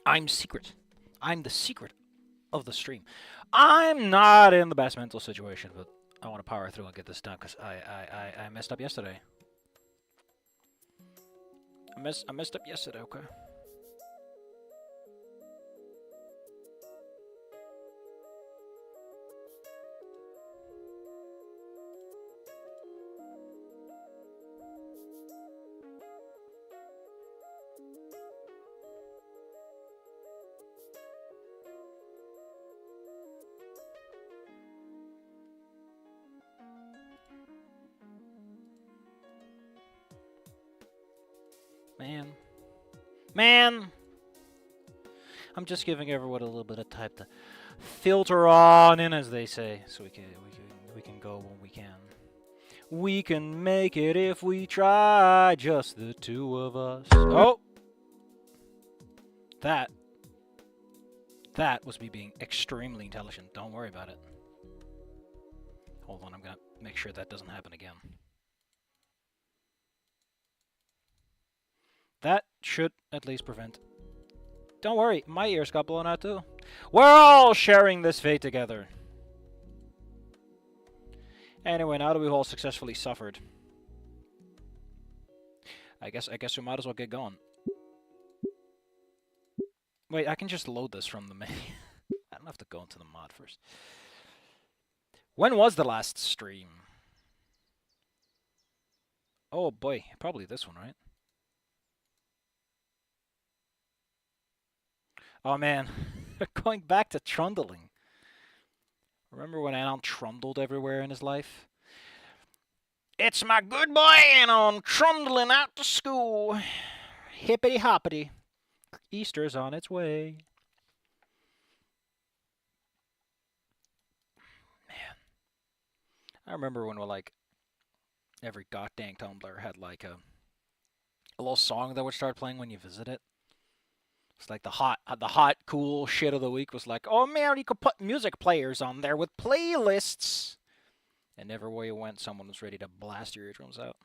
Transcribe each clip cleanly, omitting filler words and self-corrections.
I'm secret. I'm the secret of the stream. I'm not in the best mental situation, but I want to power through and get this done because I messed up yesterday. I messed up yesterday, okay? Man, I'm just giving everyone a little bit of time to filter on in, as they say, so we can go when we can. We can make it if we try, just the two of us. Oh, that was me being extremely intelligent. Don't worry about it. Hold on, I'm gonna make sure that doesn't happen again. That should at least prevent. Don't worry, my ears got blown out too. We're all sharing this fate together. Anyway, now that we've all successfully suffered, I guess we might as well get going. Wait, I can just load this from the menu. I don't have to go into the mod first. When was the last stream? Oh boy, probably this one, right? Oh man, going back to trundling. Remember when Anon trundled everywhere in his life? It's my good boy Anon trundling out to school. Hippity hoppity. Easter's on its way. Man. I remember when like every goddamn Tumblr had like a little song that would start playing when you visit it. It's like the hot, cool shit of the week was like, oh man, you could put music players on there with playlists. And everywhere you went, someone was ready to blast your eardrums out.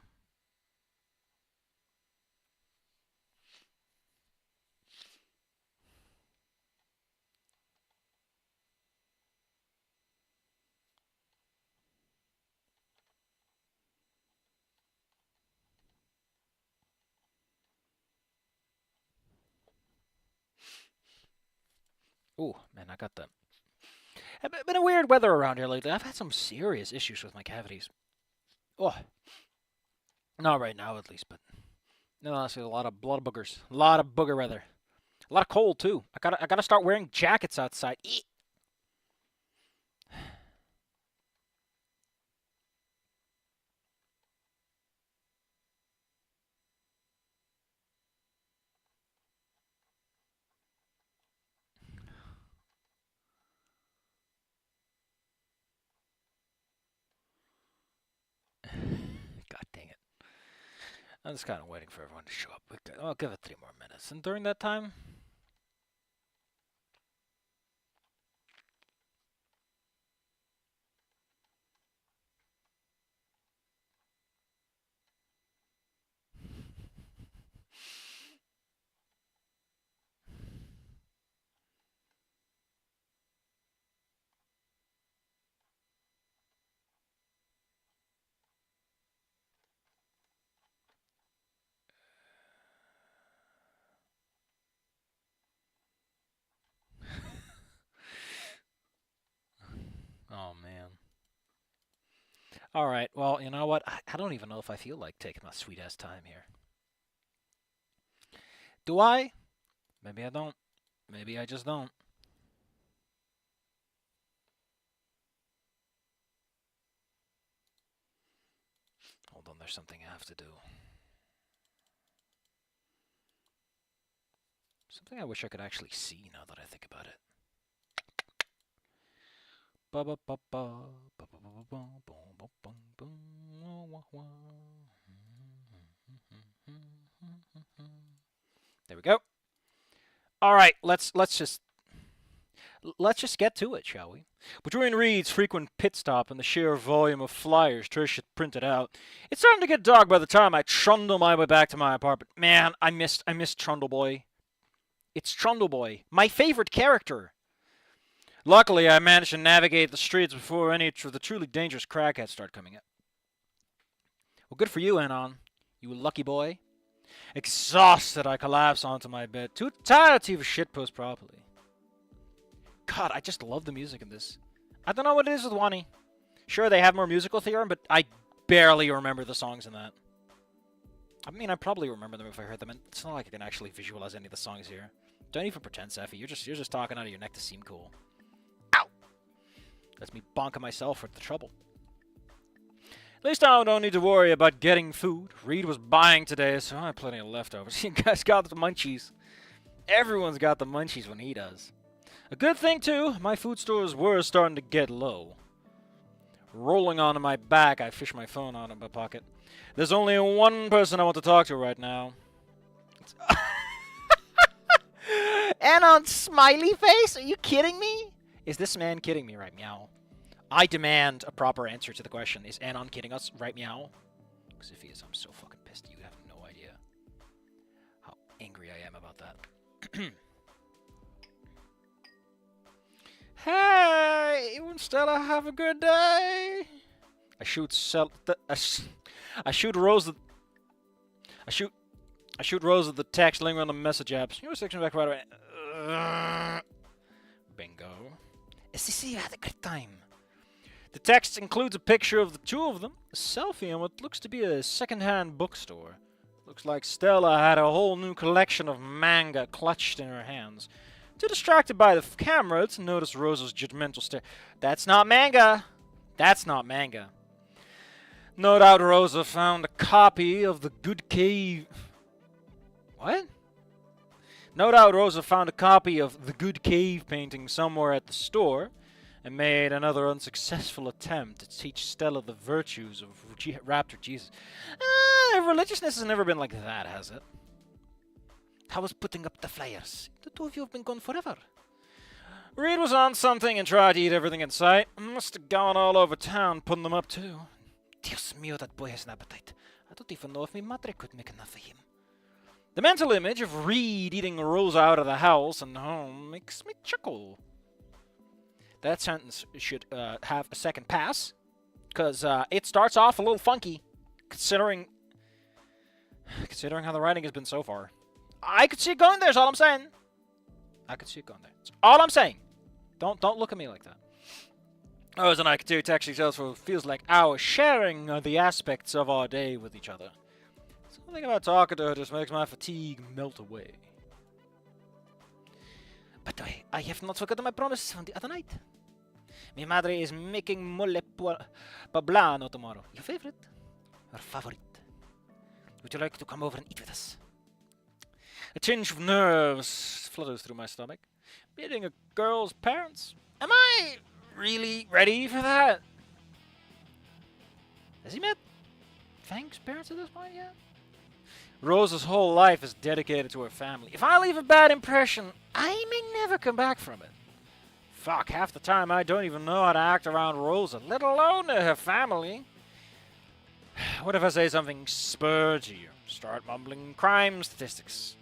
Ooh, man, I got the... It's been a weird weather around here lately. I've had some serious issues with my cavities. Oh, not right now at least, but no, I see a lot of boogers, a lot of booger weather, a lot of cold too. I gotta start wearing jackets outside. Eek. God dang it! I'm just kind of waiting for everyone to show up. I'll give it 3 more minutes, and during that time. Oh man. All right. Well, you know what? I don't even know if I feel like taking my sweet ass time here. Do I? Maybe I don't. Maybe I just don't. Hold on, there's something I have to do. Something I wish I could actually see now that I think about it. There we go. All right, let's just get to it, shall we? Between Reed's frequent pit stop and the sheer volume of flyers Trish had printed out, it's starting to get dark by the time I trundle my way back to my apartment. Man, I missed Trundle Boy. It's Trundle Boy, my favorite character. Luckily, I managed to navigate the streets before any of the truly dangerous crackheads start coming up. Well, good for you, Anon. You lucky boy. Exhausted, I collapse onto my bed, too tired to even shitpost properly. God, I just love the music in this. I don't know what it is with Wani. Sure, they have more musical theorem, but I barely remember the songs in that. I mean, I probably remember them if I heard them, and it's not like I can actually visualize any of the songs here. Don't even pretend, Seffi. You're just talking out of your neck to seem cool. Ow! That's me bonking myself for the trouble. At least I don't need to worry about getting food. Reed was buying today, so I have plenty of leftovers. You guys got the munchies. Everyone's got the munchies when he does. A good thing, too, my food stores were starting to get low. Rolling onto my back, I fish my phone out of my pocket. There's only one person I want to talk to right now. Anon smiley face? Are you kidding me? Is this man kidding me right meow? I demand a proper answer to the question. Is Anon kidding us right meow? Because if he is, I'm so fucking pissed. You have no idea how angry I am about that. Hey, Stella, have a good day. I shoot Rosa the text lingering on the message apps. You know, section back right away. Bingo. Sissy, you had a great time. The text includes a picture of the two of them, a selfie in what looks to be a second-hand bookstore. Looks like Stella had a whole new collection of manga clutched in her hands. Too distracted by the camera to notice Rosa's judgmental stare. That's not manga. That's not manga. No doubt Rosa found a copy of the Good Cave... What? No doubt Rosa found a copy of the Good Cave painting somewhere at the store and made another unsuccessful attempt to teach Stella the virtues of Raptor Jesus. Religiousness has never been like that, has it? I was putting up the flyers. The two of you have been gone forever. Reed was on something and tried to eat everything in sight. Must have gone all over town putting them up too. Dios mío, that boy has an appetite. I don't even know if my madre could make enough for him. The mental image of Reed eating Rosa out of the house and home makes me chuckle. That sentence should have a second pass, because it starts off a little funky, considering how the writing has been so far. I could see it going there, is all I'm saying. I could see it going there. That's all I'm saying. Don't look at me like that. Rosa and I continue to actually tell what feels like our sharing the aspects of our day with each other. Something about talking to her just makes my fatigue melt away. But I have not forgotten my promise from the other night. Mi madre is making mole poblano tomorrow. Your favorite? Your favorite? Would you like to come over and eat with us? A tinge of nerves flutters through my stomach. Meeting a girl's parents? Am I really ready for that? Has he met Fang's parents at this point yet? Rosa's whole life is dedicated to her family. If I leave a bad impression, I may never come back from it. Fuck, half the time I don't even know how to act around Rosa, let alone her family. What if I say something spurgy or start mumbling crime statistics?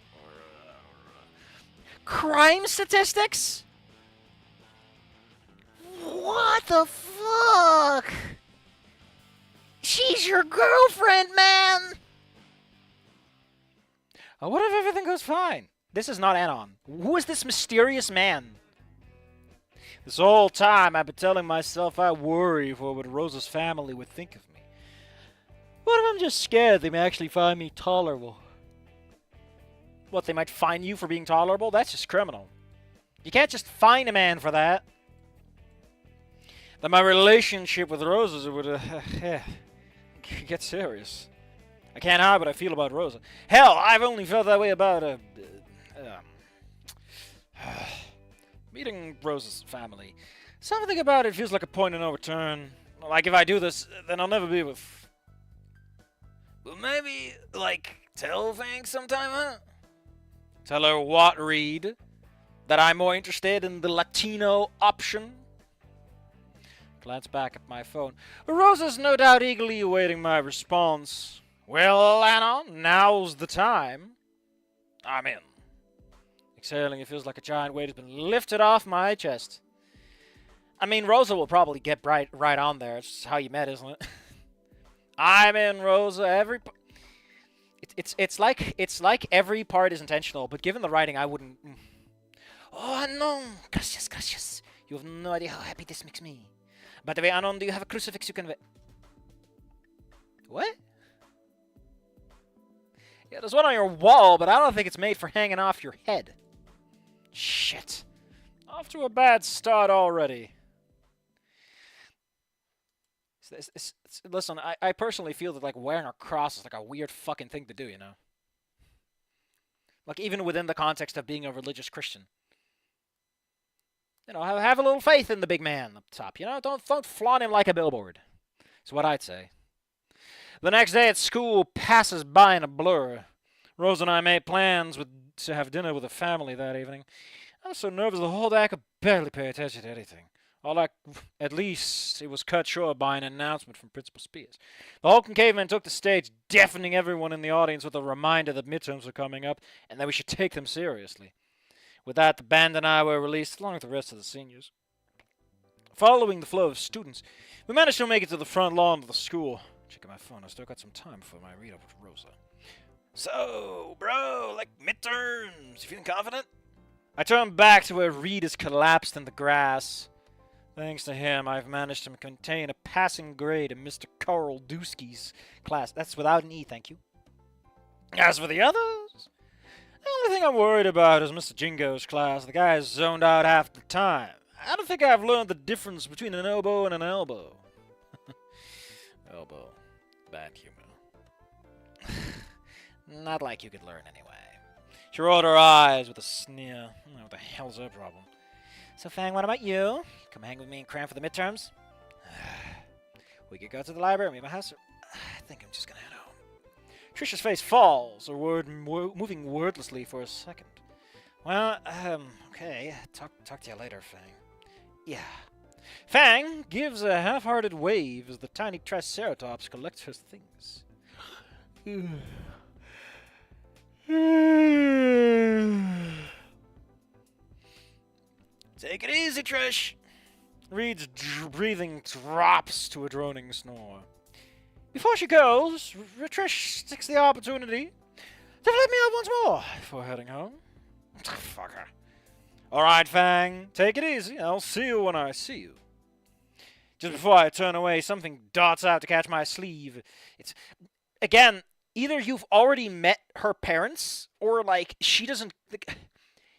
Crime statistics? What the fuck? She's your girlfriend, man! What if everything goes fine? This is not Anon. Who is this mysterious man? This whole time I've been telling myself I worry for what Rosa's family would think of me. What if I'm just scared they may actually find me tolerable? What, they might fine you for being tolerable? That's just criminal. You can't just fine a man for that. Then my relationship with Rosa would get serious. I can't hide what I feel about Rosa. Hell, I've only felt that way about meeting Rosa's family. Something about it feels like a point of no return. Like if I do this, then I'll never be with... Well, maybe, like, tell Fang sometime, huh? Tell her what, Reed? That I'm more interested in the Latino option? Glance back at my phone. Rosa's no doubt eagerly awaiting my response. Well, Anon, now's the time. I'm in. Exhaling, it feels like a giant weight has been lifted off my chest. I mean, Rosa will probably get right on there. It's how you met, isn't it? I'm in, Rosa. It's like every part is intentional, but given the writing, I wouldn't. Oh no, gracias, gracias. You have no idea how happy this makes me. By the way, Anon, do you have a crucifix you can? What? Yeah, there's one on your wall, but I don't think it's made for hanging off your head. Shit. Off to a bad start already. Listen, I personally feel that, like, wearing a cross is, like, a weird fucking thing to do, you know? Like, even within the context of being a religious Christian. You know, have a little faith in the big man up top, you know? Don't flaunt him like a billboard. That's what I'd say. The next day at school passes by in a blur. Rose and I made plans to have dinner with the family that evening. I was so nervous the whole day I could barely pay attention to anything. At least it was cut short by an announcement from Principal Spears. The Hulking Caveman took the stage, deafening everyone in the audience with a reminder that midterms were coming up and that we should take them seriously. With that, the band and I were released, along with the rest of the seniors. Following the flow of students, we managed to make it to the front lawn of the school. Checking my phone, I still got some time before my read-up with Rosa. So, bro, like midterms, you feeling confident? I turned back to where Reed is collapsed in the grass. Thanks to him, I've managed to contain a passing grade in Mr. Carl Dusky's class. That's without an E, thank you. As for the others, the only thing I'm worried about is Mr. Jingo's class. The guy is zoned out half the time. I don't think I've learned the difference between an oboe and an elbow. Elbow. Bad humor. Not like you could learn anyway. She rolled her eyes with a sneer. What the hell's her problem? So, Fang, what about you? Come hang with me and cram for the midterms? We could go to the library, meet my house. I think I'm just gonna head home. Trisha's face falls, her moving wordlessly for a second. Well, okay. Talk to you later, Fang. Yeah. Fang gives a half-hearted wave as the tiny Triceratops collects her things. Take it easy, Trish. Reed's breathing drops to a droning snore. Before she goes, Trish takes the opportunity to let me up once more before heading home. Fuck her. Alright, Fang, take it easy. I'll see you when I see you. Just before I turn away, something darts out to catch my sleeve. It's... Again, either you've already met her parents, or, like, she doesn't...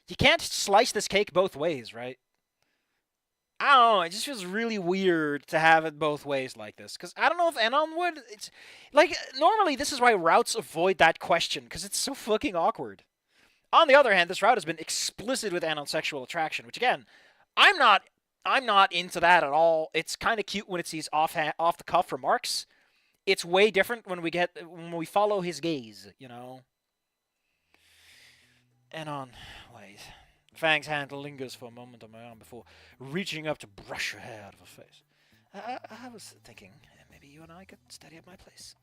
You can't slice this cake both ways, right? I don't know, it just feels really weird to have it both ways like this. Because I don't know if Anon would... It's like, normally this is why routes avoid that question, because it's so fucking awkward. On the other hand, this route has been explicit with Anon's sexual attraction, which, again, I'm not into that at all. It's kind of cute when it's these off-the-cuff remarks. It's way different when we follow his gaze, you know? Anon, wait. Fang's hand lingers for a moment on my arm before reaching up to brush her hair out of her face. I was thinking maybe you and I could study at my place.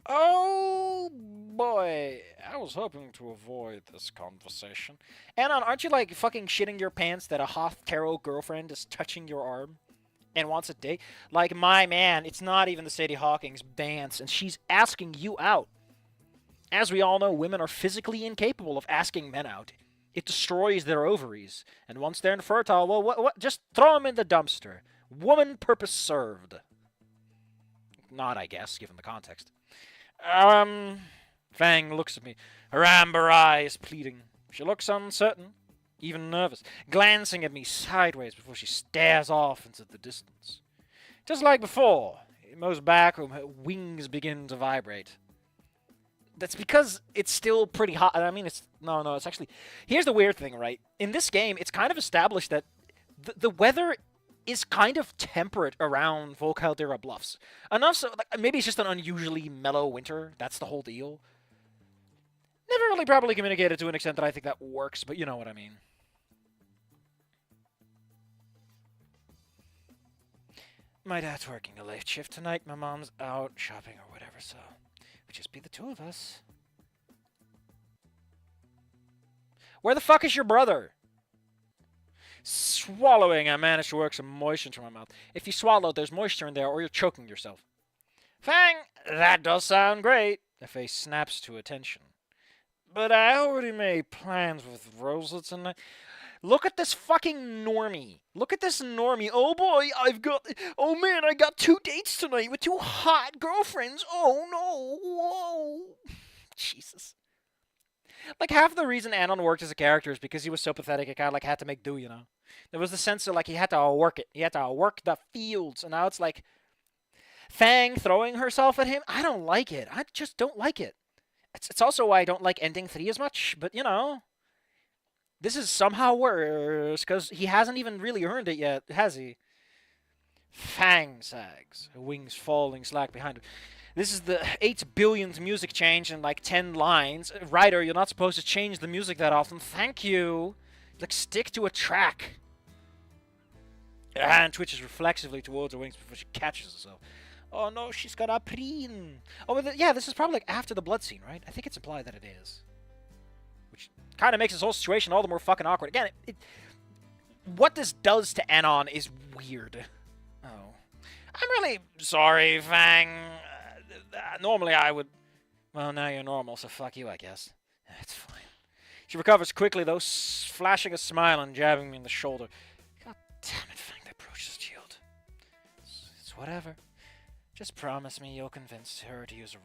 Oh, boy. I was hoping to avoid this conversation. Anon, aren't you, like, fucking shitting your pants that a Hoth Tarot girlfriend is touching your arm and wants a date? Like, my man, it's not even the Sadie Hawkins dance, and she's asking you out. As we all know, women are physically incapable of asking men out. It destroys their ovaries. And once they're infertile, well, what? Just throw them in the dumpster. Woman purpose served. Not, I guess, given the context. Fang looks at me, her amber eyes pleading. She looks uncertain, even nervous, glancing at me sideways before she stares off into the distance. Just like before, in Mo's back room, her wings begin to vibrate. That's because it's still pretty hot. I mean, it's actually... Here's the weird thing, right? In this game, it's kind of established that the weather is kind of temperate around Volcaldera Bluffs. Enough so... Like, maybe it's just an unusually mellow winter. That's the whole deal. Never really properly communicated to an extent that I think that works, but you know what I mean. My dad's working a late shift tonight. My mom's out shopping or whatever, so... Just be the two of us. Where the fuck is your brother? Swallowing, I managed to work some moisture into my mouth. If you swallow, there's moisture in there, or you're choking yourself. Fang, that does sound great. The face snaps to attention. But I already made plans with Rosa tonight. Look at this fucking normie. Look at this normie. Oh boy, oh man, I got 2 dates tonight with 2 hot girlfriends. Oh no, whoa. Jesus. Like, half the reason Anon worked as a character is because he was so pathetic it kind of, like, had to make do, you know? There was the sense of, like, he had to work it. He had to work the fields. And now it's like, Fang throwing herself at him? I don't like it. I just don't like it. It's also why I don't like ending 3 as much. But, you know, this is somehow worse because he hasn't even really earned it yet, has he? Fang sags, her wings falling slack behind her. This is the 8 billionth music change in like 10 lines. Writer, you're not supposed to change the music that often. Thank you. Like, stick to a track. Her hand twitches reflexively towards her wings before she catches herself. Oh no, she's got a preen. Oh, yeah, this is probably like after the blood scene, right? I think it's implied that it is. Which kind of makes this whole situation all the more fucking awkward. Again, what this does to Anon is weird. Oh. I'm really sorry, Fang. Normally I would... Well, now you're normal, so fuck you, I guess. It's fine. She recovers quickly, though, flashing a smile and jabbing me in the shoulder. God damn it, Fang, they broached the shield. It's whatever. Just promise me you'll convince her to use a...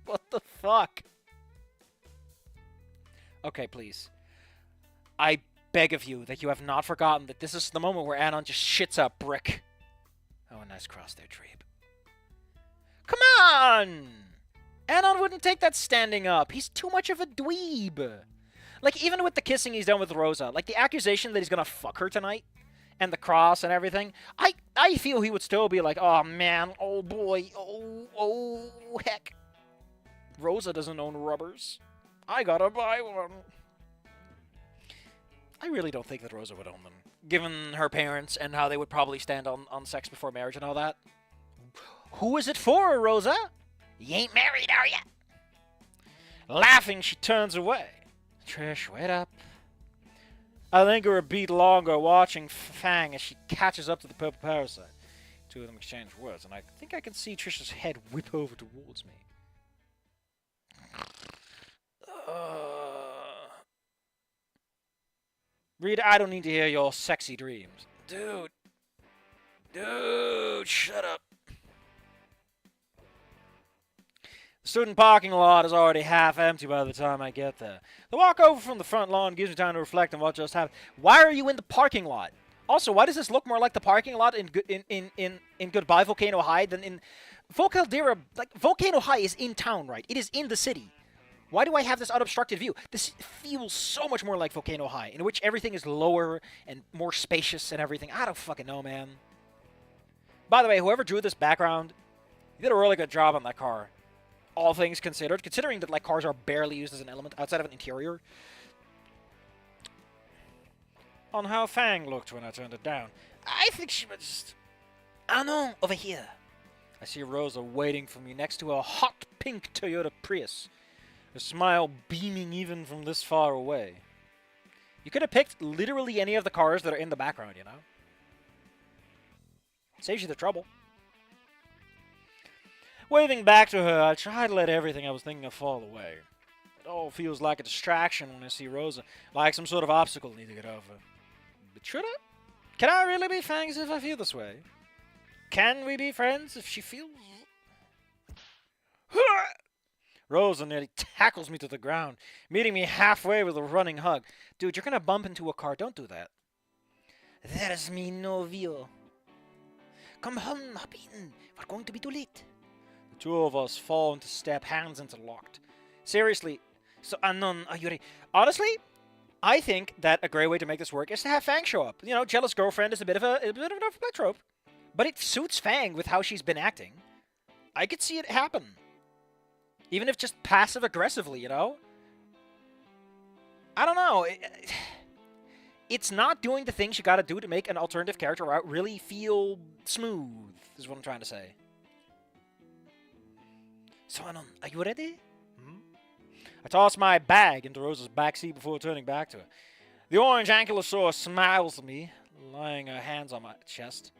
What the fuck? Okay, please. I beg of you that you have not forgotten that this is the moment where Anon just shits up Brick. Oh, a nice cross there, Dreeb. Come on! Anon wouldn't take that standing up. He's too much of a dweeb. Like, even with the kissing he's done with Rosa, like, the accusation that he's gonna fuck her tonight, and the cross and everything, I feel he would still be like, oh, man, oh, boy, oh, heck. Rosa doesn't own rubbers. I gotta buy one. I really don't think that Rosa would own them, given her parents and how they would probably stand on sex before marriage and all that. Who is it for, Rosa? You ain't married, are ya? Laughing, she turns away. Trish, wait up. I linger a beat longer, watching Fang as she catches up to the purple parasite. 2 of them exchange words, and I think I can see Trish's head whip over towards me. Reed, I don't need to hear your sexy dreams. Dude, shut up. The student parking lot is already half empty by the time I get there. The walk over from the front lawn gives me time to reflect on what just happened. Why are you in the parking lot? Also, why does this look more like the parking lot in Goodbye Volcano High than in Volcaldera? Like, Volcano High is in town, right? It is in the city. Why do I have this unobstructed view? This feels so much more like Volcano High, in which everything is lower and more spacious and everything. I don't fucking know, man. By the way, whoever drew this background, you did a really good job on that car. All things considered, considering that like cars are barely used as an element outside of an interior. On how Fang looked when I turned it down. I think she was just... Oh no, over here. I see Rosa waiting for me next to a hot pink Toyota Prius. Her smile beaming even from this far away. You could have picked literally any of the cars that are in the background, you know? Saves you the trouble. Waving back to her, I try to let everything I was thinking of fall away. It all feels like a distraction when I see Rosa, like some sort of obstacle I need to get over. But should I? Can I really be Fangs if I feel this way? Can we be friends if she feels... Rosa nearly tackles me to the ground, meeting me halfway with a running hug. Dude, you're gonna bump into a car. Don't do that. There's me novio. Come home, hop in. We're going to be too late. The 2 of us fall into step, hands interlocked. Seriously, so Anon, are you ready? Honestly, I think that a great way to make this work is to have Fang show up. You know, jealous girlfriend is a bit of a trope, but it suits Fang with how she's been acting. I could see it happen. Even if just passive-aggressively, you know? I don't know. It's not doing the things you gotta do to make an alternative character route really feel smooth, is what I'm trying to say. So, Anon, are you ready? I toss my bag into Rosa's backseat before turning back to her. The orange ankylosaur smiles at me, laying her hands on my chest.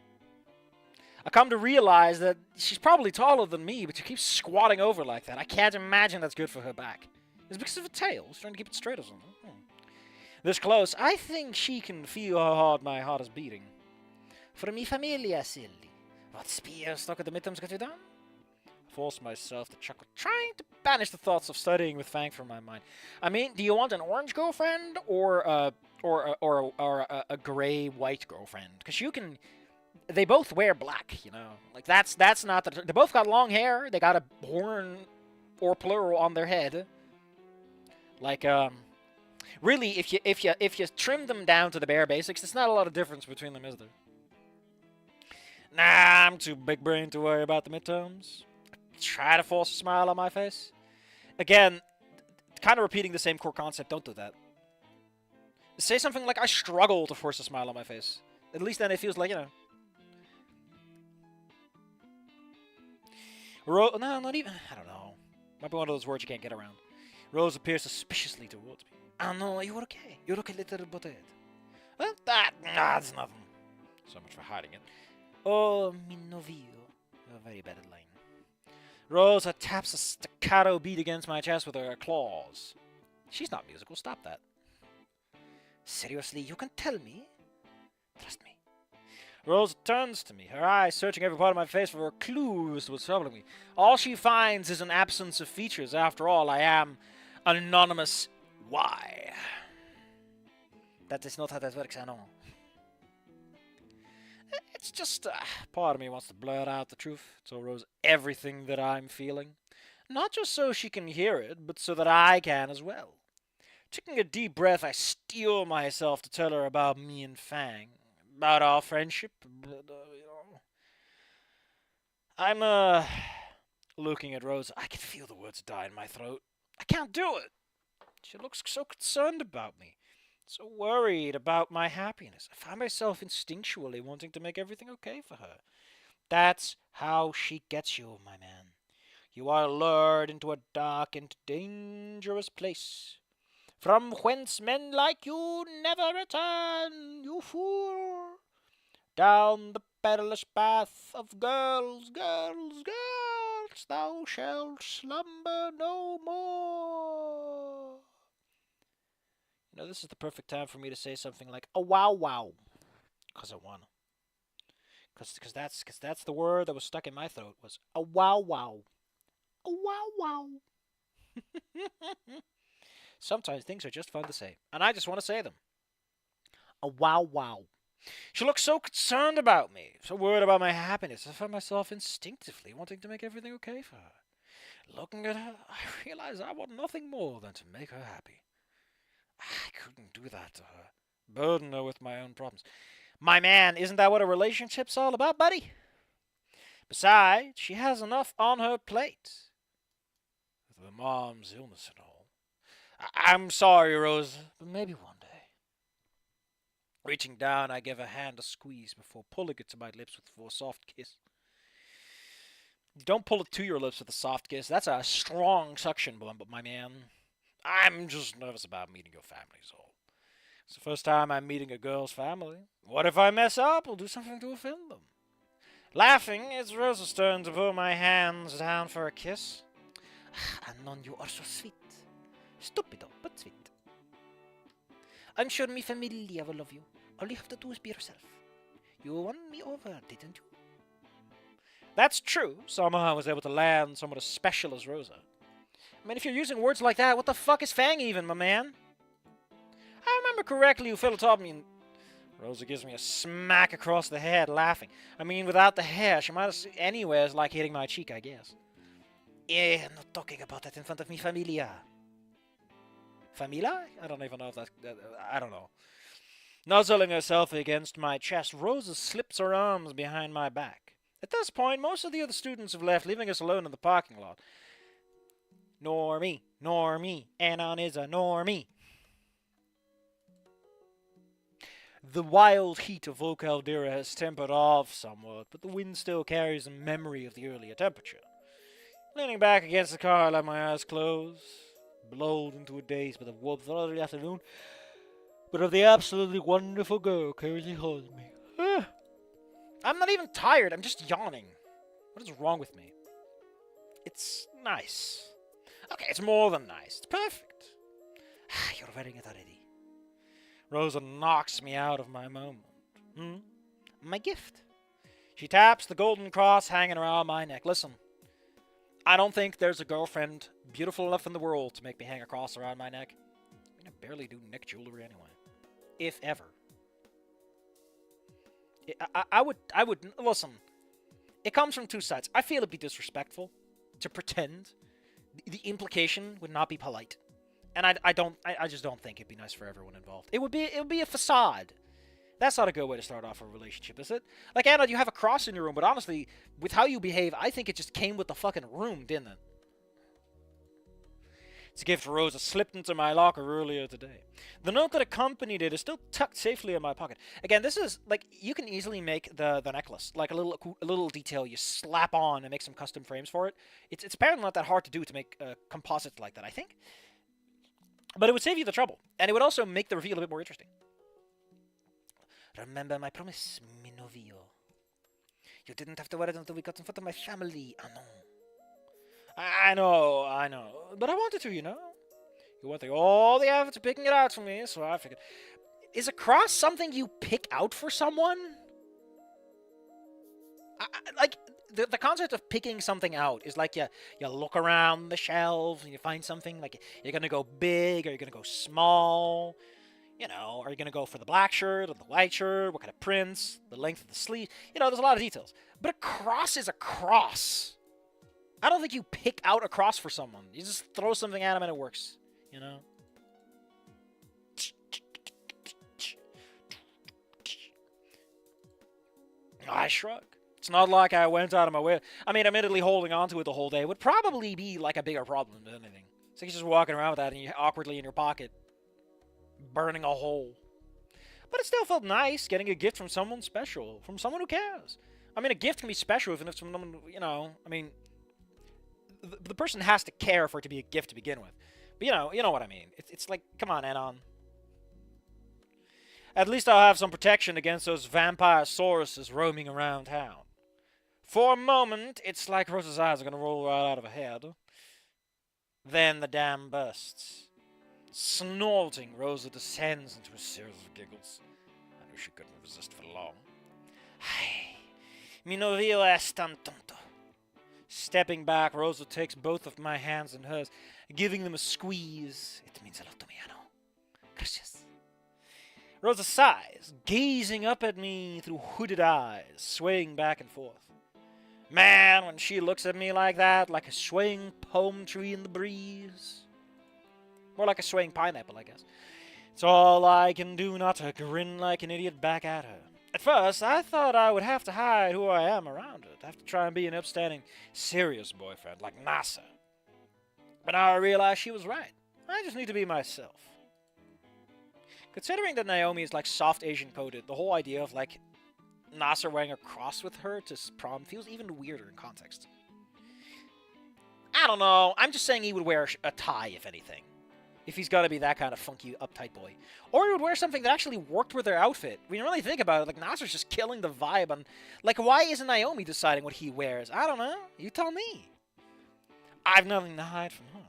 I come to realize that she's probably taller than me, but she keeps squatting over like that. I can't imagine that's good for her back. Is it because of her tail? She's trying to keep it straight or something. This close, I think she can feel how hard my heart is beating. For mi familia, silly. What spear stuck at the midterms got you down? I force myself to chuckle, trying to banish the thoughts of studying with Fang from my mind. I mean, do you want an orange girlfriend or a gray-white girlfriend? Because you can... They both wear black, you know. Like, that's not... They both got long hair. They got a horn or plural on their head. Like, really, if you trim them down to the bare basics, there's not a lot of difference between them, is there? Nah, I'm too big-brained to worry about the midterms. Try to force a smile on my face. Again, kind of repeating the same core concept. Don't do that. Say something like, I struggle to force a smile on my face. At least then it feels like, you know. No, not even. I don't know. Might be one of those words you can't get around. Rose appears suspiciously towards me. Oh no, you're okay. You look a little butted. Well, that's nothing. So much for hiding it. Oh, mi novio. A very bad line. Rosa taps a staccato beat against my chest with her claws. She's not musical. Stop that. Seriously, you can tell me? Trust me. Rosa turns to me, her eyes searching every part of my face for clues to what's troubling me. All she finds is an absence of features. After all, I am an anonymous why. That is not how that works, I know. It's just, part of me wants to blurt out the truth, tell Rose everything that I'm feeling. Not just so she can hear it, but so that I can as well. Taking a deep breath, I steel myself to tell her about me and Fang. About our friendship, but, you know. I'm, looking at Rose. I can feel the words die in my throat. I can't do it. She looks so concerned about me. So worried about my happiness. I find myself instinctually wanting to make everything okay for her. That's how she gets you, my man. You are lured into a dark and dangerous place, from whence men like you never return, you fool. Down the perilous path of girls, girls, girls, thou shalt slumber no more. You know, this is the perfect time for me to say something like, a wow wow. Because I wanna. Because that's the word that was stuck in my throat, was a wow wow. A wow wow. Sometimes things are just fun to say, and I just want to say them. A wow wow. She looks so concerned about me, so worried about my happiness. I find myself instinctively wanting to make everything okay for her. Looking at her, I realize I want nothing more than to make her happy. I couldn't do that to her. Burden her with my own problems. My man, isn't that what a relationship's all about, buddy? Besides, she has enough on her plate. With her mom's illness and all. I'm sorry, Rosa, but maybe one day. Reaching down, I give her hand a squeeze before pulling it to my lips for a soft kiss. Don't pull it to your lips with a soft kiss. That's a strong suction, but my man, I'm just nervous about meeting your family, so. It's the first time I'm meeting a girl's family. What if I mess up or do something to offend them? Laughing, it's Rosa's turn to pull my hands down for a kiss. Anon, you are so sweet. Stupido, but sweet. I'm sure mi familia will love you. All you have to do is be yourself. You won me over, didn't you? That's true. Somehow I was able to land someone as special as Rosa. I mean, if you're using words like that, what the fuck is Fang even, my man? I remember correctly, you fellow taught me. Rosa gives me a smack across the head, laughing. I mean, without the hair, she might have seen anywhere as like hitting my cheek, I guess. I'm not talking about that in front of mi familia. Familia? I don't even know if that's... I don't know. Nuzzling herself against my chest, Rosa slips her arms behind my back. At this point, most of the other students have left, leaving us alone in the parking lot. Normie. Anon is a normie. The wild heat of Oak Caldera has tempered off somewhat, but the wind still carries a memory of the earlier temperature. Leaning back against the car, I let my eyes close. lulled into a daze by the warmth of the afternoon, but of the absolutely wonderful girl currently holding me. I'm not even tired, I'm just yawning. What is wrong with me? It's nice. Okay, it's more than nice. It's perfect. You're wearing it already. Rosa knocks me out of my moment. My gift. She taps the golden cross hanging around my neck. Listen, I don't think there's a girlfriend beautiful enough in the world to make me hang a cross around my neck. I mean, I barely do neck jewelry anyway. If ever. I would, listen, it comes from two sides. I feel it'd be disrespectful to pretend. The implication would not be polite. And I just don't think it'd be nice for everyone involved. It would be a facade. That's not a good way to start off a relationship, is it? Like, Anna, you have a cross in your room, but honestly, with how you behave, I think it just came with the fucking room, didn't it? It's a gift Rosa slipped into my locker earlier today. The note that accompanied it is still tucked safely in my pocket. Again, this is, like, you can easily make the necklace, like a little detail you slap on and make some custom frames for it. It's apparently not that hard to do to make composites like that, I think. But it would save you the trouble, and it would also make the reveal a bit more interesting. Remember my promise, mi novio. You didn't have to wear it until we got in front of my family. I know. But I wanted to, you know. You went through all the effort to picking it out for me, so I figured. Is a cross something you pick out for someone? Like, the concept of picking something out is like you look around the shelves and you find something. Like, you're going to go big or you're going to go small. You know, are you going to go for the black shirt or the white shirt? What kind of prints? The length of the sleeve? You know, there's a lot of details. But a cross is a cross. I don't think you pick out a cross for someone. You just throw something at them and it works. You know? I shrug. It's not like I went out of my way. I mean, admittedly, holding on to it the whole day would probably be like a bigger problem than anything. So you're just walking around with that and you're awkwardly in your pocket. Burning a hole. But it still felt nice getting a gift from someone special, from someone who cares. I mean, a gift can be special even if someone, you know, I mean, the person has to care for it to be a gift to begin with. But you know what I mean. It's like, come on, Anon. At least I'll have some protection against those vampire sauruses roaming around town. For a moment, it's like Rosa's eyes are going to roll right out of her head. Then the dam bursts. Snorting, Rosa descends into a series of giggles. I knew she couldn't resist for long. Ay, mi novio es tan tonto. Stepping back, Rosa takes both of my hands in hers, giving them a squeeze. It means a lot to me, I know. Gracias. Rosa sighs, gazing up at me through hooded eyes, swaying back and forth. Man, when she looks at me like that, like a swaying palm tree in the breeze. More like a swaying pineapple, I guess. It's all I can do not to grin like an idiot back at her. At first, I thought I would have to hide who I am around her. Have to try and be an upstanding, serious boyfriend, like Nasser. But now I realize she was right. I just need to be myself. Considering that Naomi is like soft Asian coded, the whole idea of like Nasser wearing a cross with her to prom feels even weirder in context. I don't know. I'm just saying he would wear a tie, if anything. If he's got to be that kind of funky, uptight boy. Or he would wear something that actually worked with their outfit. When you really think about it, like, Nasser's just killing the vibe on... Like, why isn't Naomi deciding what he wears? I don't know. You tell me. I've nothing to hide from her.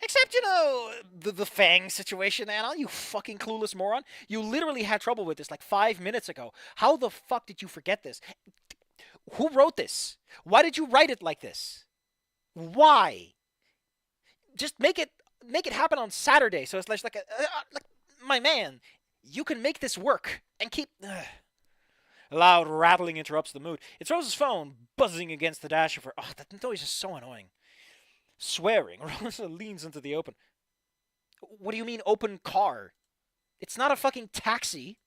Except, you know, the Fang situation, Anna. You fucking clueless moron. You literally had trouble with this, like, 5 minutes ago. How the fuck did you forget this? Who wrote this? Why did you write it like this? Why? Just make it happen on Saturday. So it's like my man, you can make this work and keep. A loud rattling interrupts the mood. It's Rosa's phone buzzing against the dash of her. Oh, that noise is so annoying. Swearing, Rosa leans into the open. What do you mean open car? It's not a fucking taxi.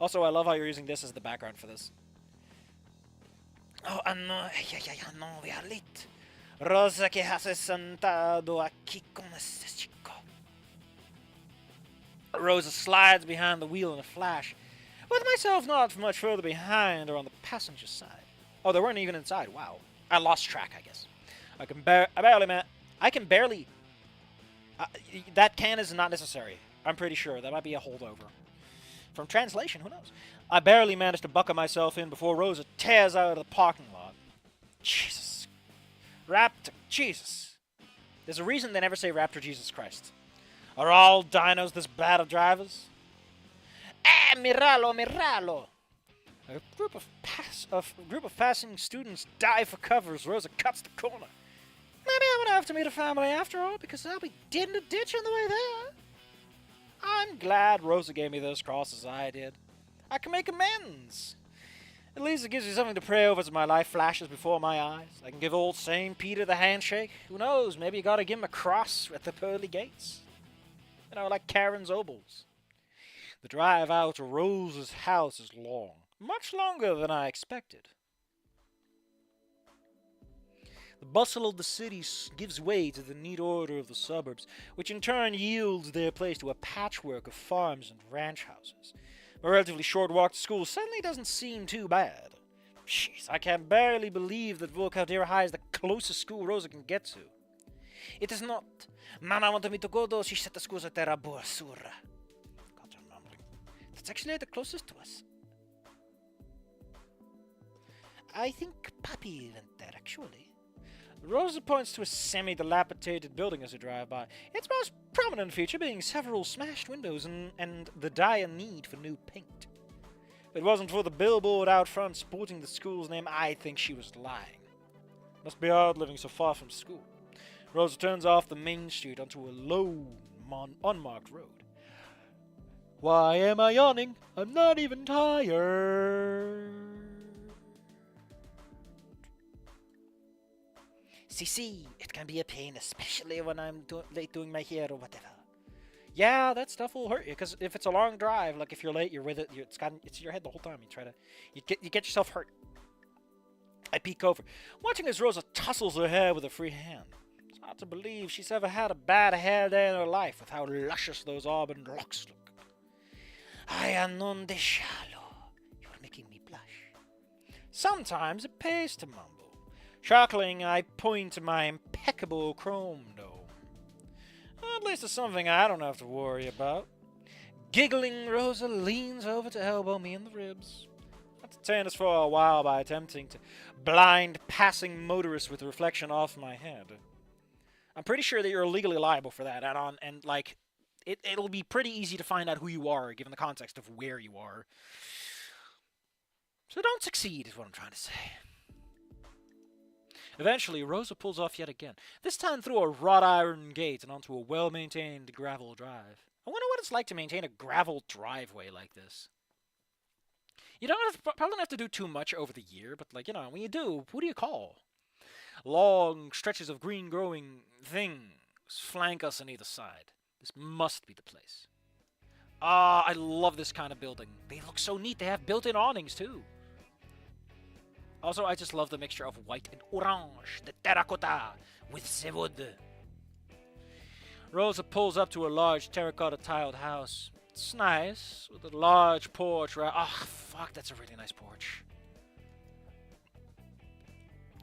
Also, I love how you're using this as the background for this. Oh, no, no, we are late. Rosa, que has sentado aquí con este chico. Rosa slides behind the wheel in a flash, with myself not much further behind or on the passenger side. Oh, they weren't even inside. Wow. I lost track, I guess. I can barely That can is not necessary. I'm pretty sure. That might be a holdover. From translation, who knows? I barely managed to buckle myself in before Rosa tears out of the parking lot. Jesus. Raptor. Jesus. There's a reason they never say Raptor Jesus Christ. Are all dinos this bad of drivers? Miralo, miralo! A group of passing students dive for cover as Rosa cuts the corner. Maybe I'm gonna have to meet a family after all, because I'll be dead in a ditch on the way there. I'm glad Rosa gave me those crosses I did. I can make amends. At least it gives me something to pray over as my life flashes before my eyes. I can give old St. Peter the handshake. Who knows, maybe you gotta give him a cross at the pearly gates. You know, like Karen's obols. The drive out to Rosa's house is long. Much longer than I expected. The bustle of the city gives way to the neat order of the suburbs, which in turn yields their place to a patchwork of farms and ranch houses. A relatively short walk to school suddenly doesn't seem too bad. Jeez, I can barely believe that Volcadera High is the closest school Rosa can get to. It is not. Mama wanted me to go though, she said the school's at Raposa. God, I'm mumbling. That's actually the closest to us. I think Papi went there, actually. Rosa points to a semi-dilapidated building as we drive by. Its most prominent feature being several smashed windows and the dire need for new paint. If it wasn't for the billboard out front sporting the school's name, I think she was lying. Must be hard living so far from school. Rosa turns off the main street onto a low, unmarked road. Why am I yawning? I'm not even tired. See, it can be a pain, especially when I'm late doing my hair or whatever. Yeah, that stuff will hurt you, because if it's a long drive, like if you're late, you're with it, it's in your head the whole time. You get yourself hurt. I peek over, watching as Rosa tussles her hair with a free hand. It's hard to believe she's ever had a bad hair day in her life with how luscious those auburn locks look. I am non de shallow. You're making me blush. Sometimes it pays to mumble. Chuckling, I point to my impeccable chrome dome. At least it's something I don't have to worry about. Giggling, Rosa leans over to elbow me in the ribs. I entertained us for a while by attempting to blind passing motorists with reflection off my head. I'm pretty sure that you're legally liable for that, and it'll be pretty easy to find out who you are, given the context of where you are. So don't succeed, is what I'm trying to say. Eventually, Rosa pulls off yet again, this time through a wrought iron gate and onto a well-maintained gravel drive. I wonder what it's like to maintain a gravel driveway like this. You probably don't have to do too much over the year, but when you do, who do you call? Long stretches of green-growing things flank us on either side. This must be the place. I love this kind of building. They look so neat. They have built-in awnings, too. Also, I just love the mixture of white and orange, the terracotta, with the wood. Rosa pulls up to a large terracotta-tiled house. It's nice, with a large porch. Fuck, that's a really nice porch.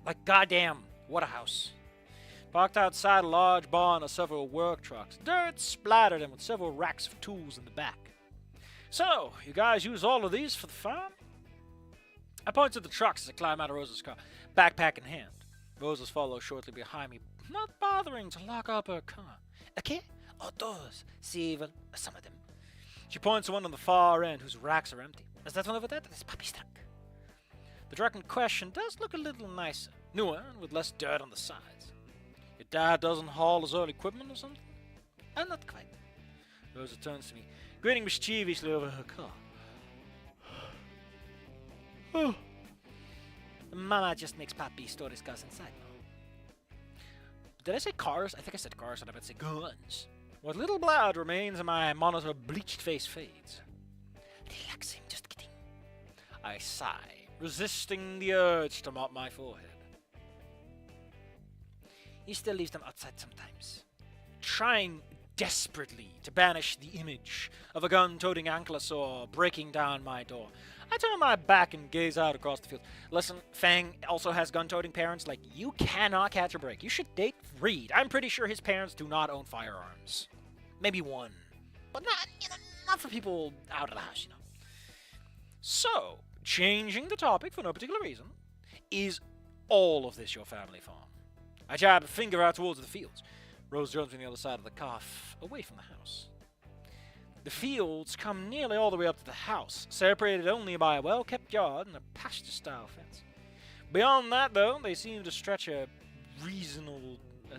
Like, goddamn, what a house. Parked outside a large barn are several work trucks. Dirt splattered and with several racks of tools in the back. So, you guys use all of these for the farm? I point to the trucks as I climb out of Rosa's car, backpack in hand. Rosa's follows shortly behind me, not bothering to lock up her car. Okay? Oh, those. See, well, some of them. She points to one on the far end whose racks are empty. Is that one over there? That is Papi's truck. The truck in question does look a little nicer, newer, and with less dirt on the sides. Your dad doesn't haul his own equipment or something? Not quite. Rosa turns to me, grinning mischievously over her car. Oh. Mama just makes Papi store his cars inside now. Did I say cars? I think I said cars and I meant to say guns. What little blood remains in my monitor bleached face fades. Relaxing, just kidding. I sigh, resisting the urge to mop my forehead. He still leaves them outside sometimes, trying desperately to banish the image of a gun-toting ankylosaur breaking down my door. I turn my back and gaze out across the field. Listen, Fang also has gun-toting parents. You cannot catch a break. You should date read. I'm pretty sure his parents do not own firearms. Maybe one. But not for people out of the house, So, changing the topic for no particular reason, is all of this your family farm? I jab a finger out towards the fields. Rose joins me on the other side of the car, away from the house. The fields come nearly all the way up to the house, separated only by a well-kept yard and a pasture-style fence. Beyond that, though, they seem to stretch a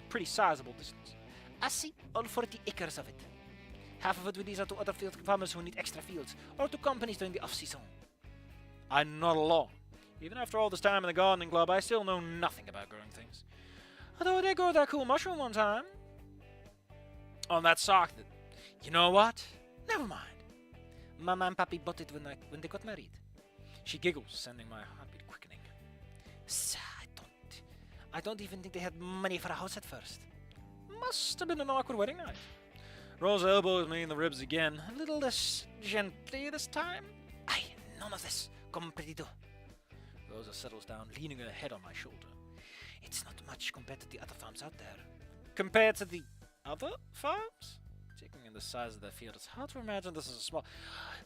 pretty sizable distance. I see all 40 acres of it. Half of it will lease out to other field farmers who need extra fields, or to companies during the off-season. I nod along. Even after all this time in the gardening club, I still know nothing about growing things. Although I did grow that cool mushroom one time. On that sock that... You know what? Never mind. Mama and Papi bought it when they got married. She giggles, sending my heartbeat quickening. I don't even think they had money for a house at first. Must have been an awkward wedding night. Rosa elbows me in the ribs again, a little less gently this time. Aye, none of this. Comprendido. Rosa settles down, leaning her head on my shoulder. It's not much compared to the other farms out there. Compared to the other farms? Taking in the size of the field, it's hard to imagine this is a small...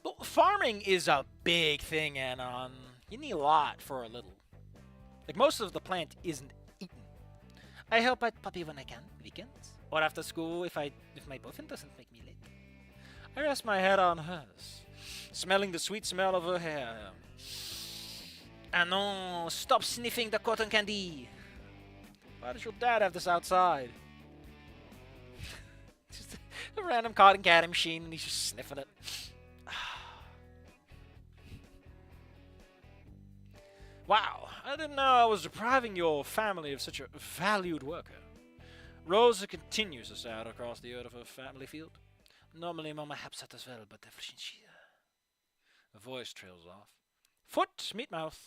But farming is a big thing, and you need a lot for a little. Like, most of the plant isn't eaten. I help out Puppy when I can, weekends, or after school if my boyfriend doesn't make me late. I rest my head on hers, smelling the sweet smell of her hair. No, stop sniffing the cotton candy. Why does your dad have this outside? Just a random cotton candy machine and he's just sniffing it. Wow, I didn't know I was depriving your family of such a valued worker. Rosa continues to stare across the earth of her family field. Normally Mama helps out as well, but ever since she... Her voice trails off. Foot, meat mouth.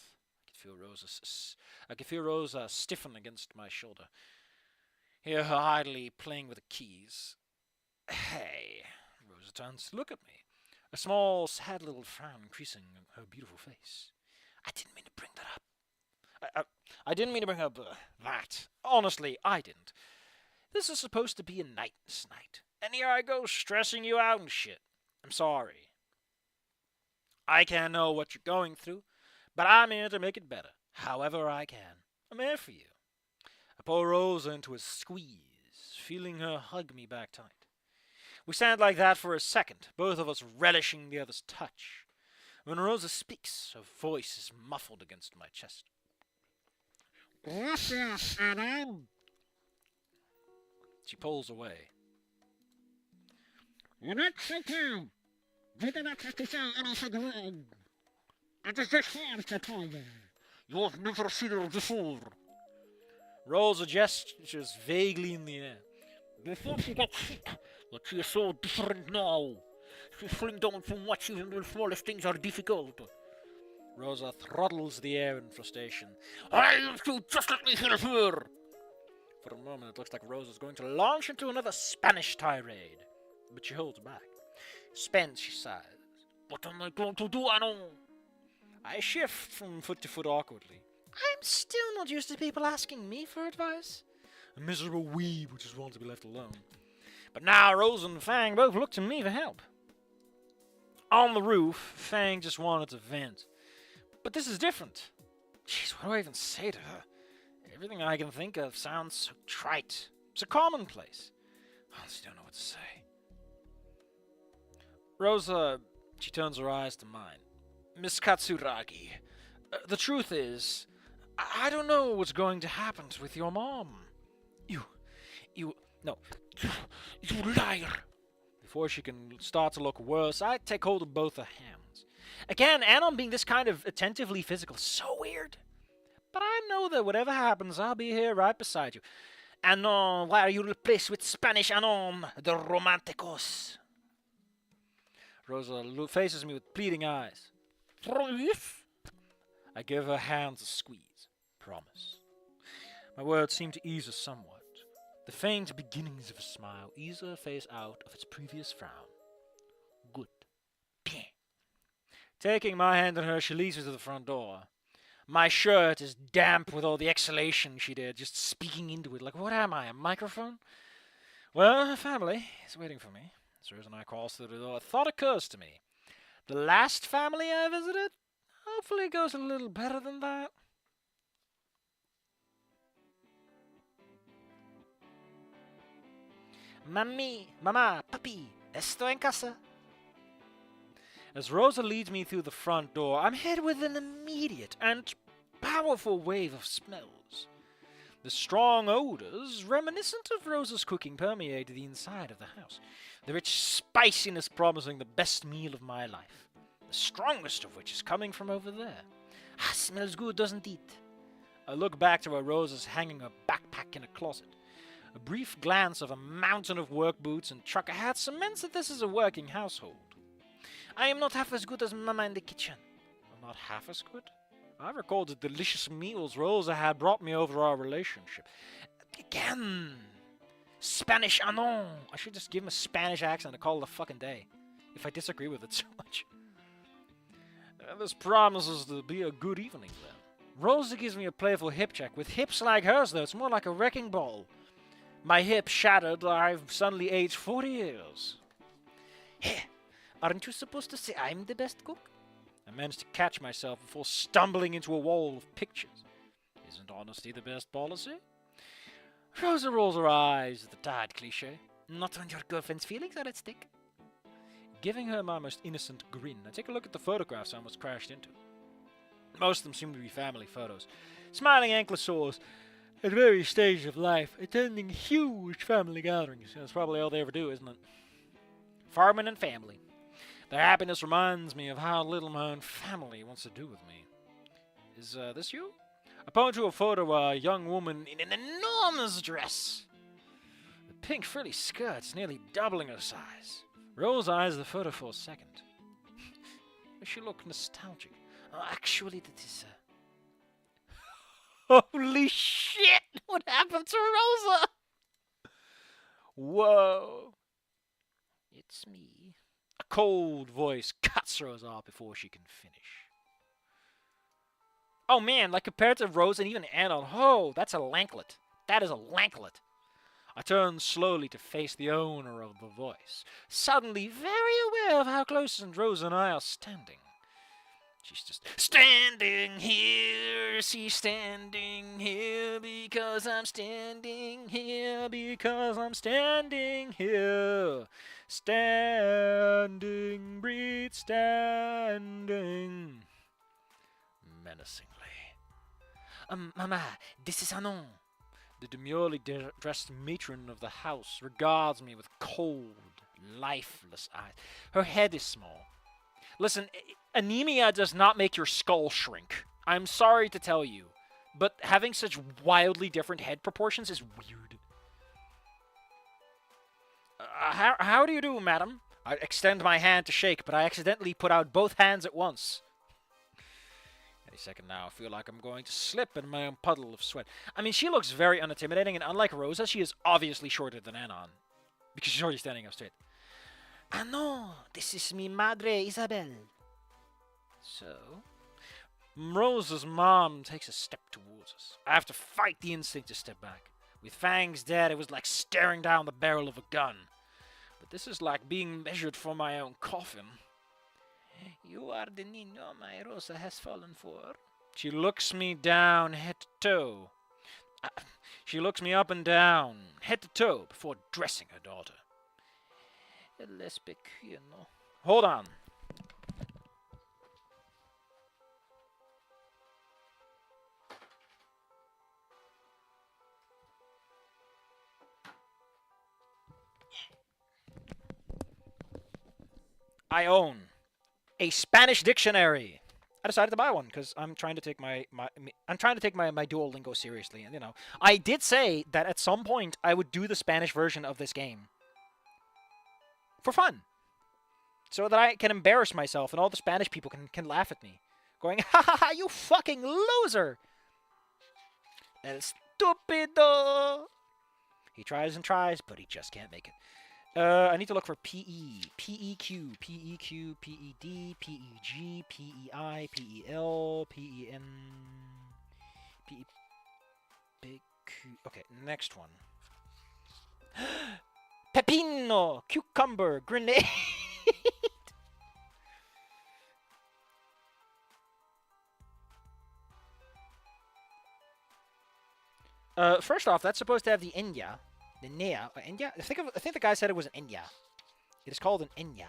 I can feel Rosa stiffen against my shoulder. Hear her idly playing with the keys. Hey, Rosa turns to look at me. A small, sad little frown creasing her beautiful face. I didn't mean to bring that up. I didn't mean to bring up that. Honestly, I didn't. This is supposed to be a nice night. And here I go stressing you out and shit. I'm sorry. I can't know what you're going through, but I'm here to make it better, however I can. I'm here for you. I pull Rosa into a squeeze, feeling her hug me back tight. We stand like that for a second, both of us relishing the other's touch. When Rosa speaks, her voice is muffled against my chest. She pulls away. You're not shaking. You do not have to say anything. It is just here to tell you. You have never seen her before. Rosa gestures vaguely in the air. Before she got sick, but she is so different now. She's slimmed down so much even the smallest things are difficult. Rosa throttles the air in frustration. I am to just let me help her. For a moment it looks like Rosa's going to launch into another Spanish tirade. But she holds back. Spence, she sighs. What am I going to do, Anno? I shift from foot to foot awkwardly. I'm still not used to people asking me for advice. A miserable weeb who just wants to be left alone. But now Rosa and Fang both look to me for help. On the roof, Fang just wanted to vent. But this is different. Jeez, what do I even say to her? Everything I can think of sounds so trite. So commonplace. I honestly don't know what to say. Rosa, she turns her eyes to mine. Miss Katsuragi, the truth is, I don't know what's going to happen with your mom. You liar. Before she can start to look worse, I take hold of both her hands. Again, Anon being this kind of attentively physical is so weird. But I know that whatever happens, I'll be here right beside you. Anon, why are you replaced with Spanish Anon, the romanticos? Rosa faces me with pleading eyes. I give her hands a squeeze. Promise. My words seem to ease her somewhat. The faint beginnings of a smile ease her face out of its previous frown. Good. Bien. Taking my hand in hers, she leads me to the front door. My shirt is damp with all the exhalation she did, just speaking into it. Like, what am I, a microphone? Well, her family is waiting for me. As Rosa and I cross through the door, a thought occurs to me. The last family I visited? Hopefully it goes a little better than that. Mama, papi, estoy en casa. As Rosa leads me through the front door, I'm hit with an immediate and powerful wave of smells. The strong odors, reminiscent of Rosa's cooking, permeate the inside of the house, the rich spiciness promising the best meal of my life, the strongest of which is coming from over there. Ah, smells good, doesn't it? I look back to where Rosa's hanging her backpack in a closet. A brief glance of a mountain of work boots and trucker hats cements that this is a working household. I am not half as good as Mama in the kitchen. I'm not half as good? I recall the delicious meals Rosa had brought me over our relationship. Again! Spanish anon! I should just give him a Spanish accent and call it a fucking day, if I disagree with it so much. This promises to be a good evening then. Rosa gives me a playful hip check. With hips like hers, though, it's more like a wrecking ball. My hip shattered, I've suddenly aged 40 years. Hey, aren't you supposed to say I'm the best cook? I managed to catch myself before stumbling into a wall of pictures. Isn't honesty the best policy? Rosa rolls her eyes at the tired cliche. Not when your girlfriend's feelings are at stake. Giving her my most innocent grin, I take a look at the photographs I almost crashed into. Most of them seem to be family photos. Smiling ankylosaurs at various stages of life, attending huge family gatherings. That's probably all they ever do, isn't it? Farming and family. Their happiness reminds me of how little my own family wants to do with me. Is this you? I point to a photo of a young woman in an enormous dress. The pink frilly skirt's nearly doubling her size. Rose eyes the photo for a second. She looked nostalgic. Actually, that is... Holy shit! What happened to Rosa? Whoa. It's me. A cold voice cuts Rosa off before she can finish. Oh man, like compared to Rosa and even Anon, oh, that's a lanklet. That is a lanklet. I turn slowly to face the owner of the voice, suddenly very aware of how close Rosa and I are standing. She's just standing here, she's standing here because I'm standing here because I'm standing here. Standing, breathe, standing. Menacingly. Mama, this is Anon. The demurely dressed matron of the house regards me with cold, lifeless eyes. Her head is small. Listen, anemia does not make your skull shrink. I'm sorry to tell you, but having such wildly different head proportions is weird. How do you do, madam? I extend my hand to shake, but I accidentally put out both hands at once. Any second now, I feel like I'm going to slip in my own puddle of sweat. I mean, she looks very unintimidating, and unlike Rosa, she is obviously shorter than Anon, because she's already standing up straight. Ah no, this is mi madre Isabel. So, Rosa's mom takes a step towards us. I have to fight the instinct to step back. With Fang's dead, it was like staring down the barrel of a gun. But this is like being measured for my own coffin. You are the niño my Rosa has fallen for. She looks me down, head to toe. She looks me up and down, head to toe, before dressing her daughter. Less pequeño. Hold on. I own a Spanish dictionary. I decided to buy one because I'm trying to take my Duolingo seriously, and I did say that at some point I would do the Spanish version of this game for fun, so that I can embarrass myself and all the Spanish people can laugh at me, going, "Ha ha ha! You fucking loser, el estúpido." He tries and tries, but he just can't make it. I need to look for PE, PEQ, PEQ, PED, PEG, PEI, PEL, PEN, PE, big Q. Okay, next one. Pepino, cucumber, grenade. First off, that's supposed to have the Enya. The Nea. Enya? I think the guy said it was an Enya. It is called an Enya.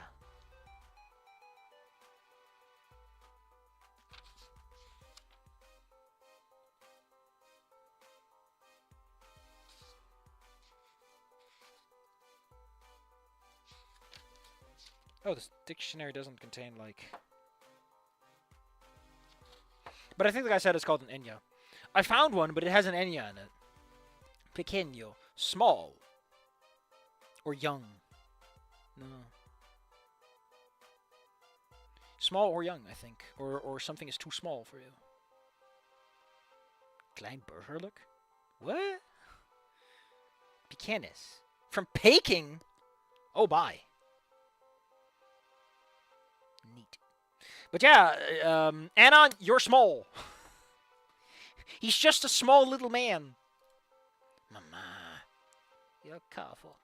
Oh, this dictionary doesn't contain, like... But I think the guy said it's called an Enya. I found one, but it has an Enya in it. Pequeño. Small. Or young. No. Small or young, I think. Or something is too small for you. Klein burgerlijk? What? Pequeñas. From Peking? Oh, bye. Neat. But yeah, Anon, you're small. He's just a small little man. Mama. You're calvo.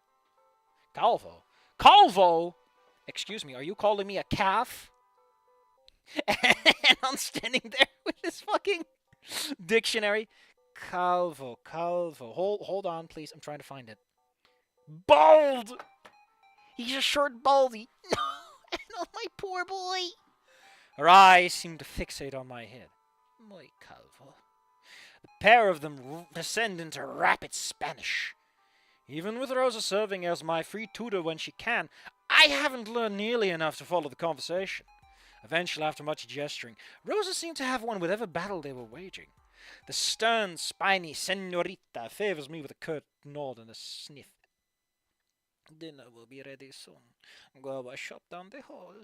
Calvo? Calvo? Excuse me, are you calling me a calf? And I'm standing there with this fucking dictionary. Calvo. Hold on, please. I'm trying to find it. Bald! He's a short baldy. No, my poor boy. Her eyes seem to fixate on my head. My calvo. The pair of them descend into rapid Spanish. Even with Rosa serving as my free tutor when she can, I haven't learned nearly enough to follow the conversation. Eventually, after much gesturing, Rosa seemed to have won whatever battle they were waging. The stern, spiny senorita favors me with a curt nod and a sniff. Dinner will be ready soon. Go wash up down the hall.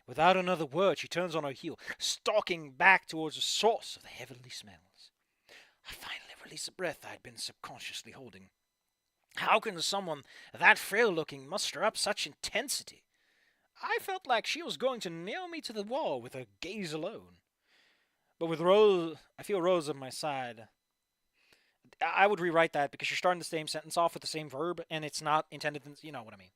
Without another word, she turns on her heel, stalking back towards the source of the heavenly smells. I finally release the breath I had been subconsciously holding. How can someone that frail-looking muster up such intensity? I felt like she was going to nail me to the wall with her gaze alone. But with Rose, I feel Rose on my side. I would rewrite that because you're starting the same sentence off with the same verb, and it's not intended, you know what I mean.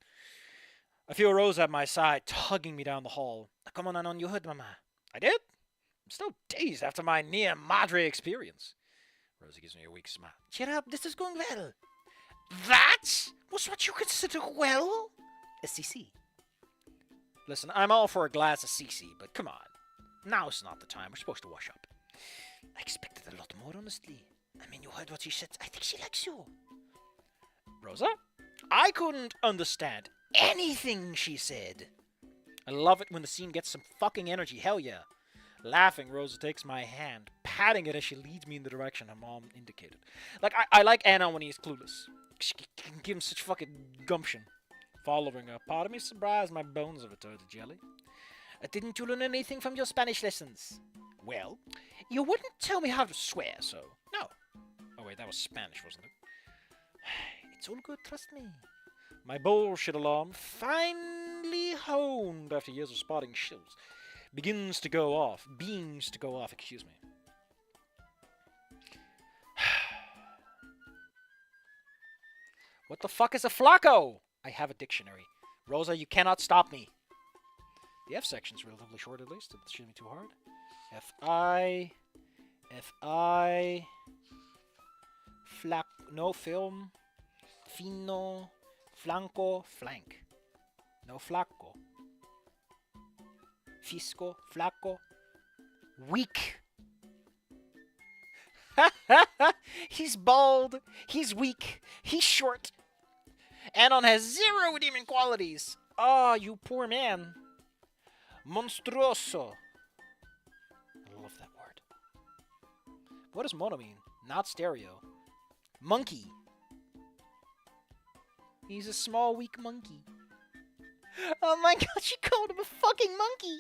I feel Rose at my side, tugging me down the hall. Come on, Anon, you heard, Mama. I did? I'm still dazed after my near madre experience. Rosie gives me a weak smile. Cheer up, this is going well. That was what you consider well? A CC. Listen, I'm all for a glass of CC, but come on. Now's not the time. We're supposed to wash up. I expected a lot more, honestly. I mean, you heard what she said. I think she likes you. Rosa? I couldn't understand anything she said. I love it when the scene gets some fucking energy. Hell yeah. Laughing, Rosa takes my hand, patting it as she leads me in the direction her mom indicated. Like, I like Anna when he's clueless. She can give him such fucking gumption. Following her, part of me surprised my bones have returned to jelly. Didn't you learn anything from your Spanish lessons? Well, you wouldn't tell me how to swear, so no. Oh wait, that was Spanish, wasn't it? It's all good, trust me. My bullshit alarm, finely honed after years of spotting shills, beams to go off, excuse me. What the fuck is a flaco? I have a dictionary. Rosa, you cannot stop me. The F section's relatively short, at least. It shouldn't be too hard. F-I... No, film. Fino. Flanco. Flank. No, flaco. Fisco. Flaco. Weak. He's bald. He's weak. He's short. Anon has 0 redeeming qualities. Ah, you poor man. Monstruoso. I love that word. What does mono mean? Not stereo. Monkey. He's a small, weak monkey. Oh my god, she called him a fucking monkey.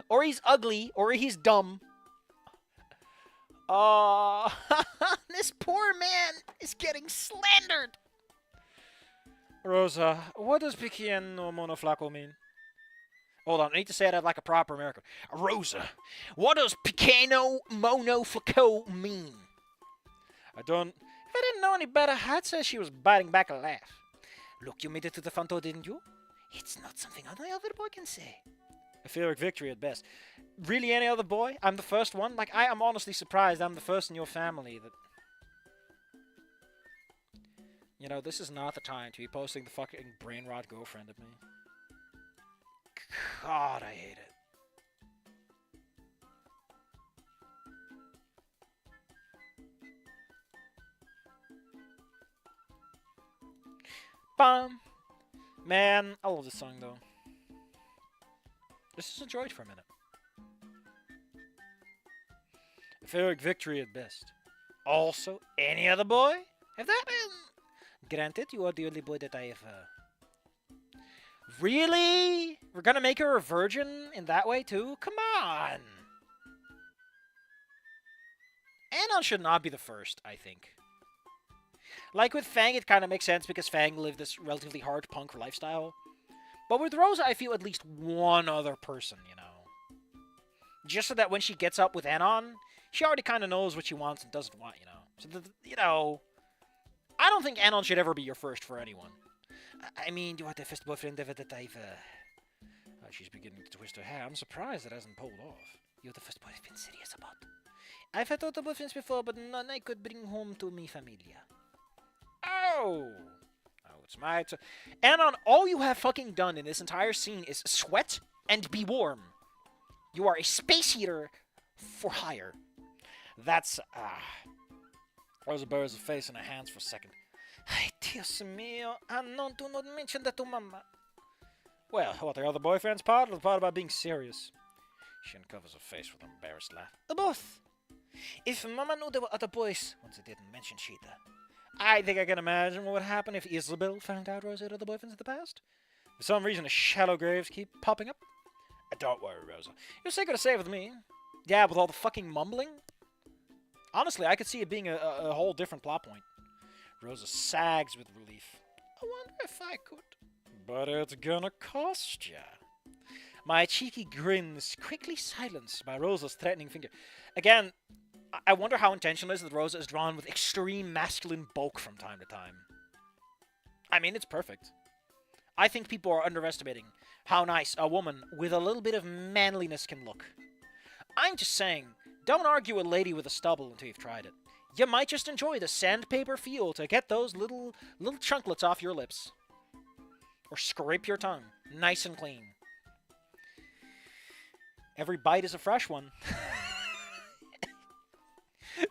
Or he's ugly, or he's dumb. Oh, this poor man is getting slandered. Rosa, what does pequeno monoflaco mean? Hold on, I need to say it like a proper American. Rosa, what does pequeno monoflaco mean? I don't. If I didn't know any better, I'd say she was biting back a laugh. Look, you made it to the front door, didn't you? It's not something any other boy can say. A Pyrrhic victory at best. Really, any other boy? I'm the first one? Like, I am honestly surprised I'm the first in your family that... You know, this is not the time to be posting the fucking brain rot girlfriend at me. God, I hate it. Bam! Man, I love this song, though. Let's just enjoy it for a minute. A Pyrrhic victory at best. Also, any other boy? If that is... Granted, you are the only boy that I have... Really? We're gonna make her a virgin in that way, too? Come on! Anon should not be the first, I think. Like with Fang, it kind of makes sense because Fang lived this relatively hard punk lifestyle. But with Rosa, I feel at least one other person, you know. Just so that when she gets up with Anon, she already kind of knows what she wants and doesn't want, you know. So, you know, I don't think Anon should ever be your first for anyone. I mean, you are the first boyfriend ever that I've, she's beginning to twist her hair. I'm surprised it hasn't pulled off. You're the first boy I've been serious about. I've had other boyfriends before, but none I could bring home to mi familia. Oh! Oh, it's my turn. Anon, all you have fucking done in this entire scene is sweat and be warm. You are a space heater for hire. That's, Rosa buries her face in her hands for a second. Ay, Dios mío, Anon, do not mention that to Mama. Well, what, the other boyfriend's part or the part about being serious? She uncovers her face with an embarrassed laugh. Both. If Mama knew there were other boys, once I didn't mention Sheeta, I think I can imagine what would happen if Isabel found out Rosa had other boyfriends in the past. For some reason, the shallow graves keep popping up. Don't worry, Rosa. You're safe to say with me. Yeah, with all the fucking mumbling. Honestly, I could see it being a whole different plot point. Rosa sags with relief. I wonder if I could. But it's gonna cost ya. My cheeky grin is quickly silenced by Rosa's threatening finger. Again, I wonder how intentional it is that Rosa is drawn with extreme masculine bulk from time to time. I mean, it's perfect. I think people are underestimating how nice a woman with a little bit of manliness can look. I'm just saying, don't argue a lady with a stubble until you've tried it. You might just enjoy the sandpaper feel to get those little chunklets off your lips. Or scrape your tongue, nice and clean. Every bite is a fresh one.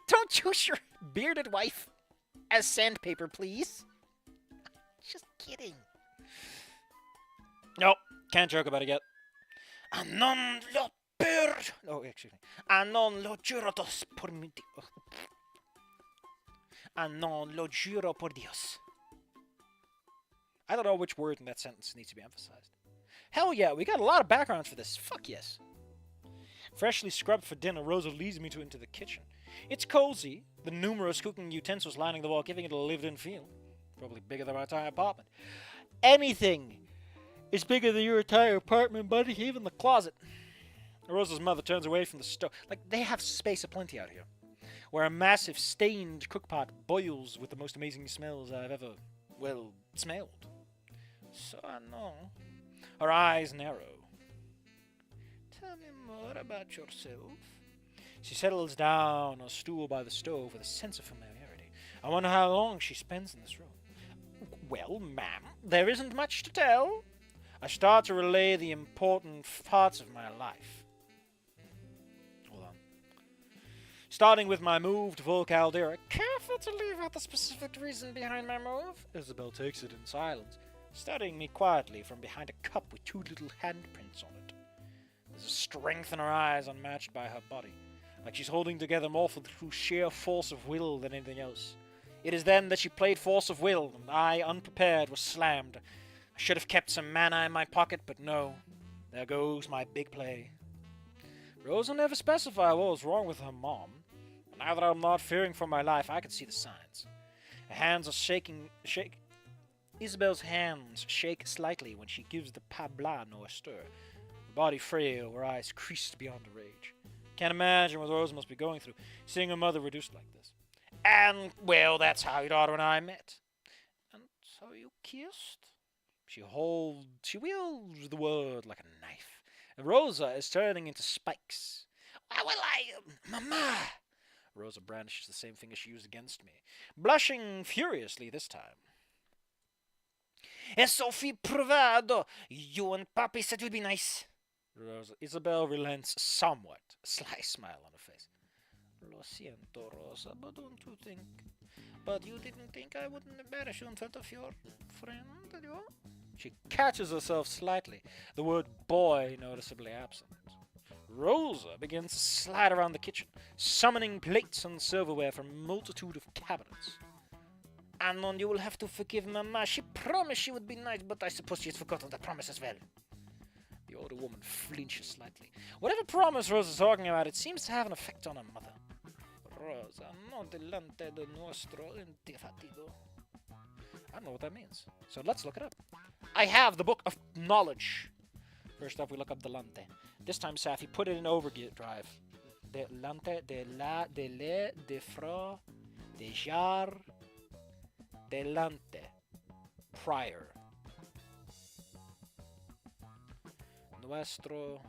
Don't use your bearded wife as sandpaper, please. Just kidding. Nope, can't joke about it yet. Non lo per... Oh, excuse me. Non lo giuro por mi Dios. Non lo giuro por Dios. I don't know which word in that sentence needs to be emphasized. Hell yeah, we got a lot of backgrounds for this. Fuck yes. Freshly scrubbed for dinner, Rosa leads me into the kitchen. It's cozy, the numerous cooking utensils lining the wall giving it a lived-in feel. Probably bigger than my entire apartment. Anything is bigger than your entire apartment, buddy, even the closet. Rosa's mother turns away from the stove. Like, they have space aplenty out here. Where a massive stained cookpot boils with the most amazing smells I've ever, well, smelled. So I know. Her eyes narrow. Tell me more about yourself. She settles down on a stool by the stove with a sense of familiarity. I wonder how long she spends in this room. Well, ma'am, there isn't much to tell. I start to relay the important parts of my life. Hold on. Starting with my move to full caldera. Careful to leave out the specific reason behind my move. Isabel takes it in silence, studying me quietly from behind a cup with two little handprints on it. There's a strength in her eyes unmatched by her body, like she's holding together more through sheer force of will than anything else. It is then that she played force of will, and I, unprepared, was slammed. I should have kept some mana in my pocket, but no. There goes my big play. Rosa never specified what was wrong with her mom. But now that I'm not fearing for my life, I can see the signs. Her hands are shaking. Isabel's hands shake slightly when she gives the poblano a stir. Her body frail, her eyes creased beyond rage. Can't imagine what Rosa must be going through, seeing her mother reduced like this. And, well, that's how your daughter and I met. And so you kissed? She wields the word like a knife. And Rosa is turning into spikes. Mama! Rosa brandishes the same finger she used against me, blushing furiously this time. Sophie Provado, you and Papi said we'd be nice. Rosa. Isabel relents somewhat, a sly smile on her face. Lo siento, Rosa, but don't you think? But you didn't think I wouldn't embarrass you in front of your friend, did you? She catches herself slightly, the word boy noticeably absent. Rosa begins to slide around the kitchen, summoning plates and silverware from a multitude of cabinets. And you will have to forgive Mama. She promised she would be nice, but I suppose she has forgotten that promise as well. The older woman flinches slightly. Whatever promise Rosa is talking about, it seems to have an effect on her mother. Rosa, no delante de nuestro intifatido. I don't know what that means, so let's look it up. I have the book of knowledge. First off, we look up delante. This time, Safi, put it in overdrive. Delante, de la, de le, de fra, de jar, delante. Prior. Nuestro.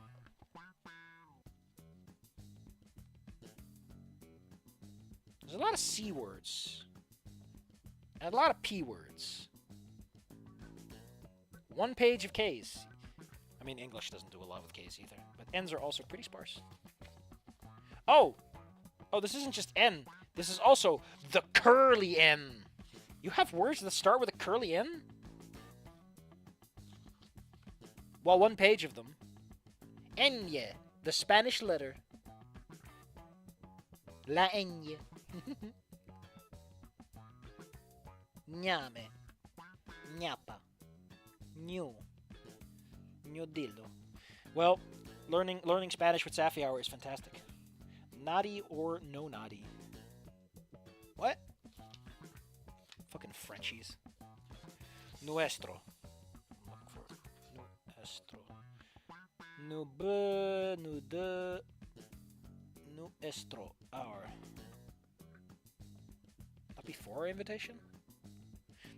There's a lot of C words. And a lot of P words. One page of K's. I mean, English doesn't do a lot with K's either. But N's are also pretty sparse. Oh! Oh, this isn't just N. This is also the curly N. You have words that start with a curly N? Well, one page of them. Ñ, the Spanish letter. La ñ. Ñame. Ñapa. Ñu. Ñodillo. Well, learning Spanish with Safi Hour is fantastic. Naughty or no naughty? What? Fucking Frenchies. Nuestro. Look for nuestro. Nube, nude, nuestro. Our. That before invitation?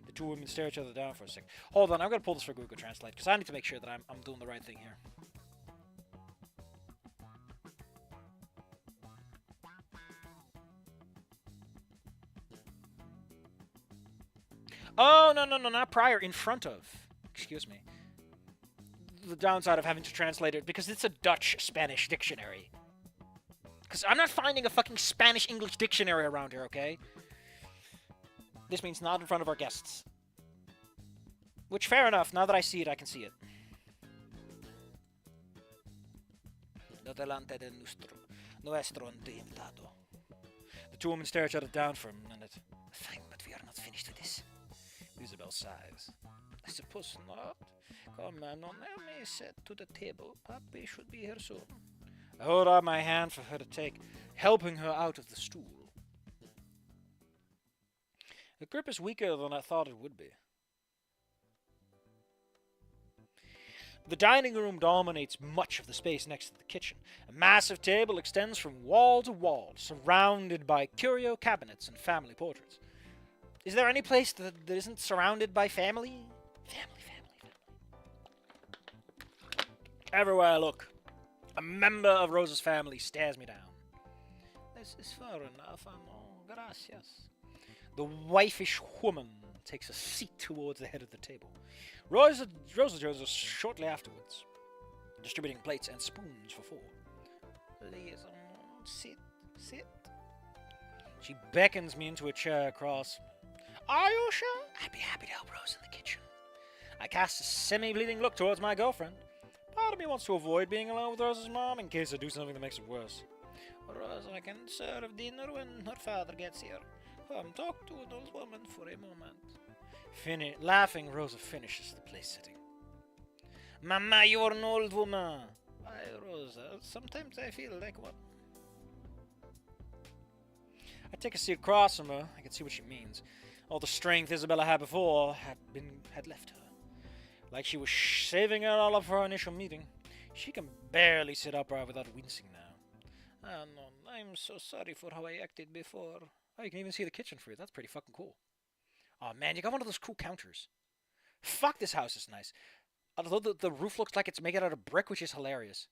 The two women stare each other down for a second. Hold on, I'm gonna pull this for Google Translate because I need to make sure that I'm doing the right thing here. Oh, no, not prior, in front of. Excuse me. The downside of having to translate it, because it's a Dutch-Spanish dictionary. Because I'm not finding a fucking Spanish-English dictionary around here, okay? This means not in front of our guests. Which, fair enough, now that I see it, I can see it. No delante de nuestro invitado. The two women stare each other down for a minute. Fine, but we are not finished with this. Isabel sighs. I suppose not. Come on, me set to the table. Papi should be here soon. I hold out my hand for her to take, helping her out of the stool. The grip is weaker than I thought it would be. The dining room dominates much of the space next to the kitchen. A massive table extends from wall to wall, surrounded by curio cabinets and family portraits. Is there any place that isn't surrounded by family? Family. Everywhere I look, a member of Rosa's family stares me down. This is far enough, gracias. The waifish woman takes a seat towards the head of the table. Rosa joins us shortly afterwards, distributing plates and spoons for four. Please, sit. She beckons me into a chair across. Are you sure? I'd be happy to help Rosa in the kitchen. I cast a semi-bleeding look towards my girlfriend. Part of me wants to avoid being alone with Rosa's mom in case I do something that makes it worse. Rosa can serve dinner when her father gets here. Come talk to an old woman for a moment. Laughing, Rosa finishes the place sitting. Mama, you're an old woman. Why, Rosa, sometimes I feel like one. I take a seat across from her. I can see what she means. All the strength Isabella had before had left her. Like she was saving it all up for our initial meeting. She can barely sit upright without wincing now. Oh no, I'm so sorry for how I acted before. Oh, you can even see the kitchen for you. That's pretty fucking cool. Oh man, you got one of those cool counters. Fuck, this house is nice. Although the roof looks like it's made out of brick, which is hilarious.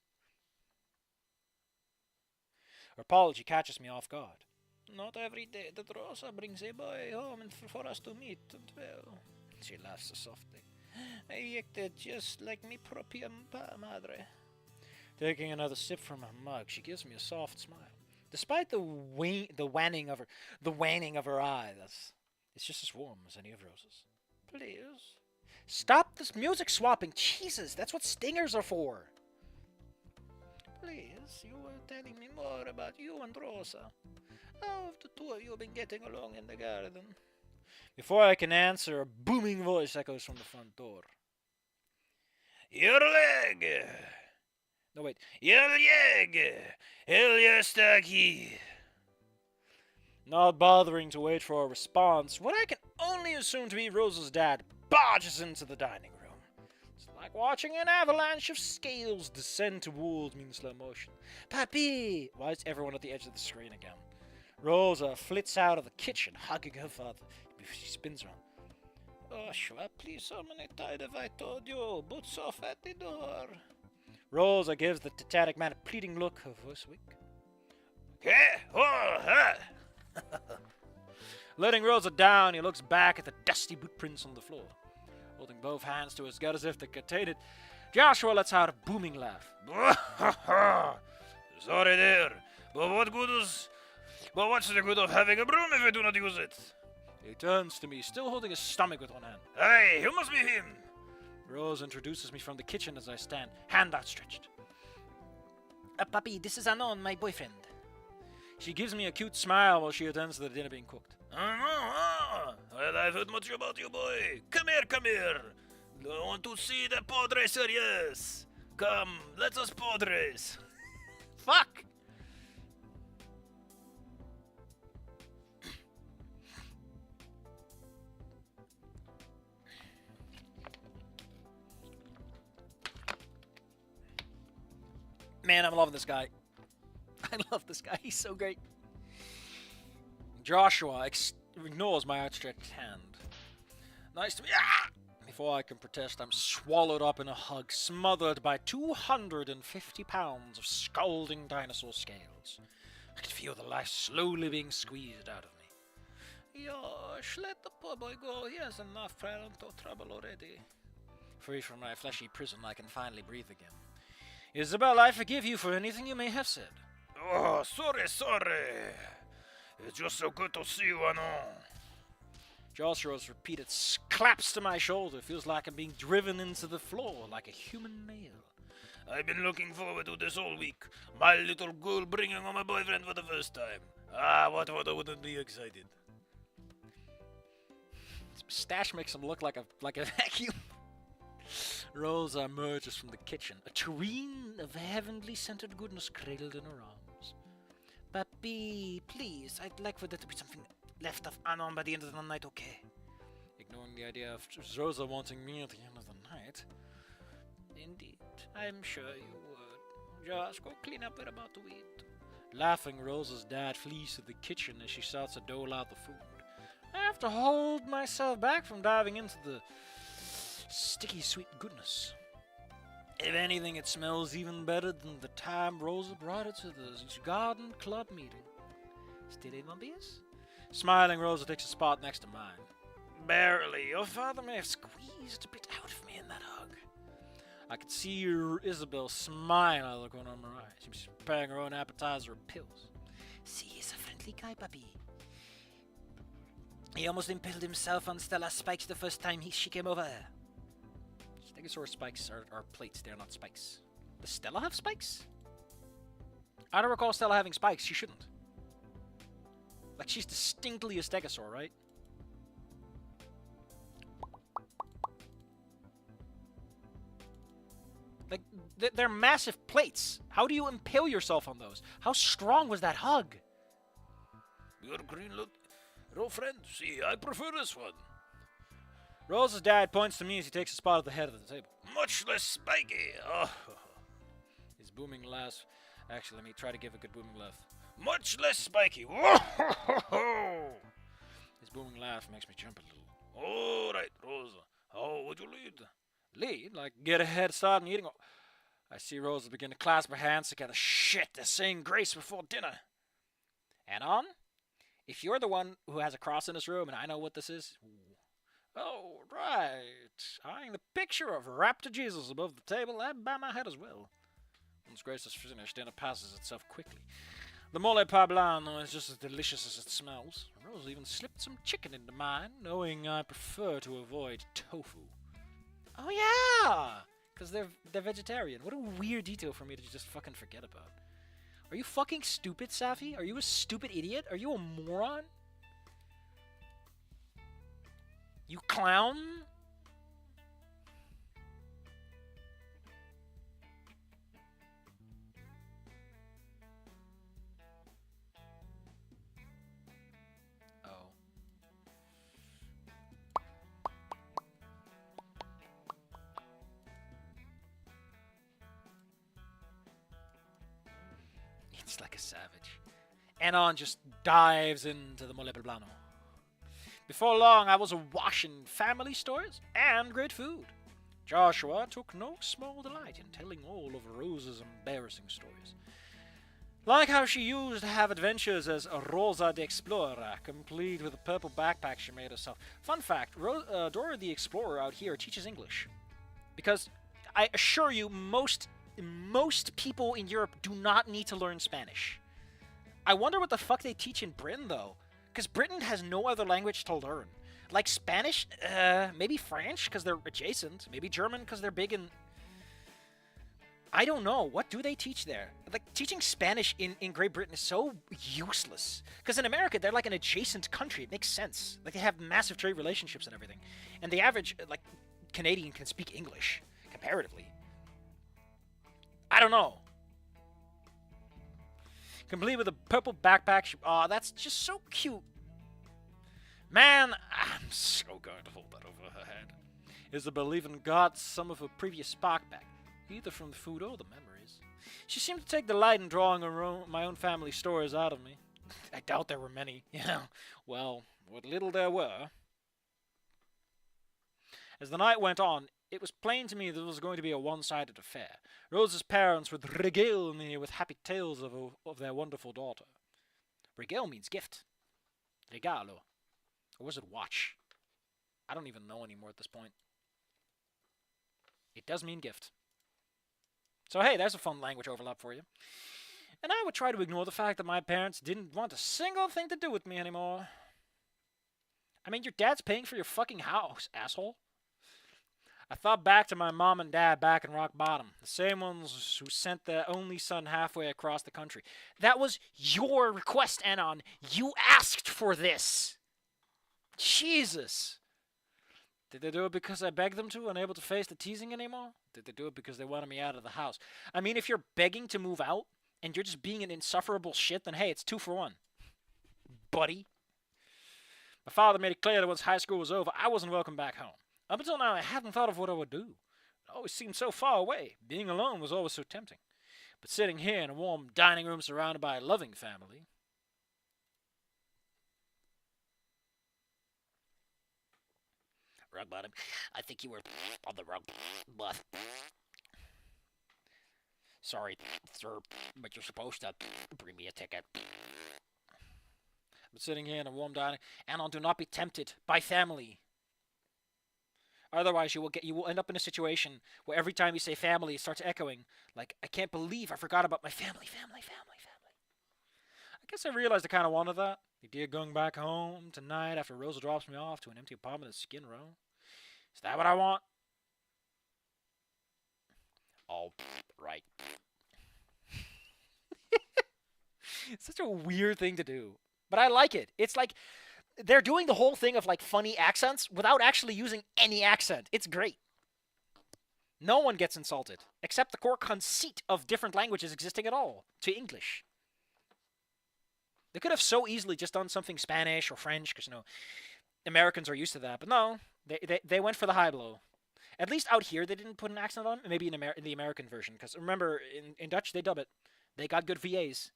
Her apology catches me off guard. Not every day that Rosa brings a boy home and for us to meet, and well... She laughs so softly. I acted just like me propia madre. Taking another sip from her mug, she gives me a soft smile. Despite the waning of her eye, it's just as warm as any of Rosa's. Please. Stop this music swapping! Jesus, that's what stingers are for! Please, you were telling me more about you and Rosa. How have the two of you been getting along in the garden? Before I can answer, a booming voice echoes from the front door. Your leg! No, wait. Your leg! Ilya Staki! Not bothering to wait for a response, what I can only assume to be Rosa's dad barges into the dining room. It's like watching an avalanche of scales descend towards me in slow motion. Papi! Why is everyone at the edge of the screen again? Rosa flits out of the kitchen, hugging her father. She spins around. Joshua, please, so many times have I told you, boots off at the door. Rosa gives the Titanic man a pleading look, her voice weak. Okay, Letting Rosa down, he looks back at the dusty bootprints on the floor. Holding both hands to his gut as if to contain it, Joshua lets out a booming laugh. Sorry there, but what's the good of having a broom if you do not use it? He turns to me, still holding his stomach with one hand. Hey, you must be him! Rose introduces me from the kitchen as I stand, hand outstretched. Papi, this is Anon, my boyfriend. She gives me a cute smile while she attends to the dinner being cooked. Well, I've heard much about you, boy. Come here. I want to see the pod racer, yes. Come, let us pod race. Fuck! Man, I'm loving this guy. I love this guy. He's so great. Joshua ignores my outstretched hand. Nice to meet you. Before I can protest, I'm swallowed up in a hug, smothered by 250 pounds of scalding dinosaur scales. I can feel the life slowly being squeezed out of me. Yosh, let the poor boy go. He has enough parental trouble already. Free from my fleshy prison, I can finally breathe again. Isabel, I forgive you for anything you may have said. Oh, sorry. It's just so good to see you, Anon. Joshua's repeated claps to my shoulder feels like I'm being driven into the floor like a human nail. I've been looking forward to this all week. My little girl bringing home a boyfriend for the first time. What wouldn't be excited? His mustache makes him look like a vacuum. Rosa emerges from the kitchen, a tureen of heavenly scented goodness cradled in her arms. Papi, please, I'd like for there to be something left of Anon by the end of the night, okay? Ignoring the idea of Rosa wanting me at the end of the night. Indeed, I'm sure you would. Josh, go clean up, we're about to eat. Laughing, Rosa's dad flees to the kitchen as she starts to dole out the food. I have to hold myself back from diving into the sticky sweet goodness. If anything, it smells even better than the time Rosa brought it to the garden club meeting. Still in one beers? Smiling, Rosa takes a spot next to mine. Barely. Your father may have squeezed a bit out of me in that hug. I could see Isabel smile out of the corner of her eye. She was preparing her own appetizer of pills. See, he's a friendly guy, Papi. He almost impaled himself on Stella's spikes the first time she came over. Stegosaurus spikes are plates, they're not spikes. Does Stella have spikes? I don't recall Stella having spikes, she shouldn't. Like, she's distinctly a stegosaur, right? Like, they're massive plates. How do you impale yourself on those? How strong was that hug? Your green look... Oh, friend, see, I prefer this one. Rosa's dad points to me as he takes a spot at the head of the table. Much less spiky. Oh. His booming laugh. Actually, let me try to give a good booming laugh. Much less spiky. His booming laugh makes me jump a little. All right, Rosa. How would you lead? Lead? Like get a head start in eating? I see Rosa begin to clasp her hands together. Shit, they're saying grace before dinner. Anon, if you're the one who has a cross in this room and I know what this is... Oh, right. Eyeing the picture of Raptor Jesus above the table, I bow my head as well. Once grace is finished, dinner passes itself quickly. The mole poblano is just as delicious as it smells. Rose even slipped some chicken into mine, knowing I prefer to avoid tofu. Oh yeah! Because they're vegetarian. What a weird detail for me to just fucking forget about. Are you fucking stupid, Safi? Are you a stupid idiot? Are you a moron? You clown? Oh. It's like a savage. Anon just dives into the mole poblano. Before long, I was awash in family stories and great food. Joshua took no small delight in telling all of Rosa's embarrassing stories. Like how she used to have adventures as Rosa the Explorer, complete with a purple backpack she made herself. Fun fact, Dora the Explorer out here teaches English. Because I assure you, most people in Europe do not need to learn Spanish. I wonder what the fuck they teach in Britain, though. Because Britain has no other language to learn. Like Spanish, maybe French, because they're adjacent. Maybe German, because they're big in... I don't know. What do they teach there? Like, teaching Spanish in Great Britain is so useless. Because in America, they're like an adjacent country. It makes sense. Like, they have massive trade relationships and everything. And the average, like, Canadian can speak English, comparatively. I don't know. Complete with a purple backpack. Aw, that's just so cute. Man, I'm so going to hold that over her head. Is the belief in God some of her previous spark back, either from the food or the memories? She seemed to take delight in drawing my own family stories out of me. I doubt there were many. Yeah, well, what little there were. As the night went on, it was plain to me that it was going to be a one-sided affair. Rosa's parents would regale me with happy tales of their wonderful daughter. Regale means gift. Regalo. Or was it watch? I don't even know anymore at this point. It does mean gift. So hey, there's a fun language overlap for you. And I would try to ignore the fact that my parents didn't want a single thing to do with me anymore. I mean, your dad's paying for your fucking house, asshole. I thought back to my mom and dad back in rock bottom, the same ones who sent their only son halfway across the country. That was your request, Anon. You asked for this. Jesus. Did they do it because I begged them to, unable to face the teasing anymore? Did they do it because they wanted me out of the house? I mean, if you're begging to move out, and you're just being an insufferable shit, then hey, it's 2 for 1. Buddy. My father made it clear that once high school was over, I wasn't welcome back home. Up until now, I hadn't thought of what I would do. It always seemed so far away. Being alone was always so tempting. But sitting here in a warm dining room surrounded by a loving family... Rug bottom. I think you were on the wrong bus. Sorry, sir, but you're supposed to bring me a ticket. But sitting here in a warm dining... Anon, do not be tempted by family. Otherwise, you will end up in a situation where every time you say family, it starts echoing. Like, I can't believe I forgot about my family. I guess I realized I kind of wanted that. The idea of going back home tonight after Rosa drops me off to an empty apartment in Skid Row. Is that what I want? Oh, right. It's such a weird thing to do. But I like it. It's like... They're doing the whole thing of, like, funny accents without actually using any accent. It's great. No one gets insulted, except the core conceit of different languages existing at all, to English. They could have so easily just done something Spanish or French, because, Americans are used to that. But no, they went for the high blow. At least out here, they didn't put an accent on it. Maybe in the American version, because remember, in Dutch, they dub it. They got good VAs.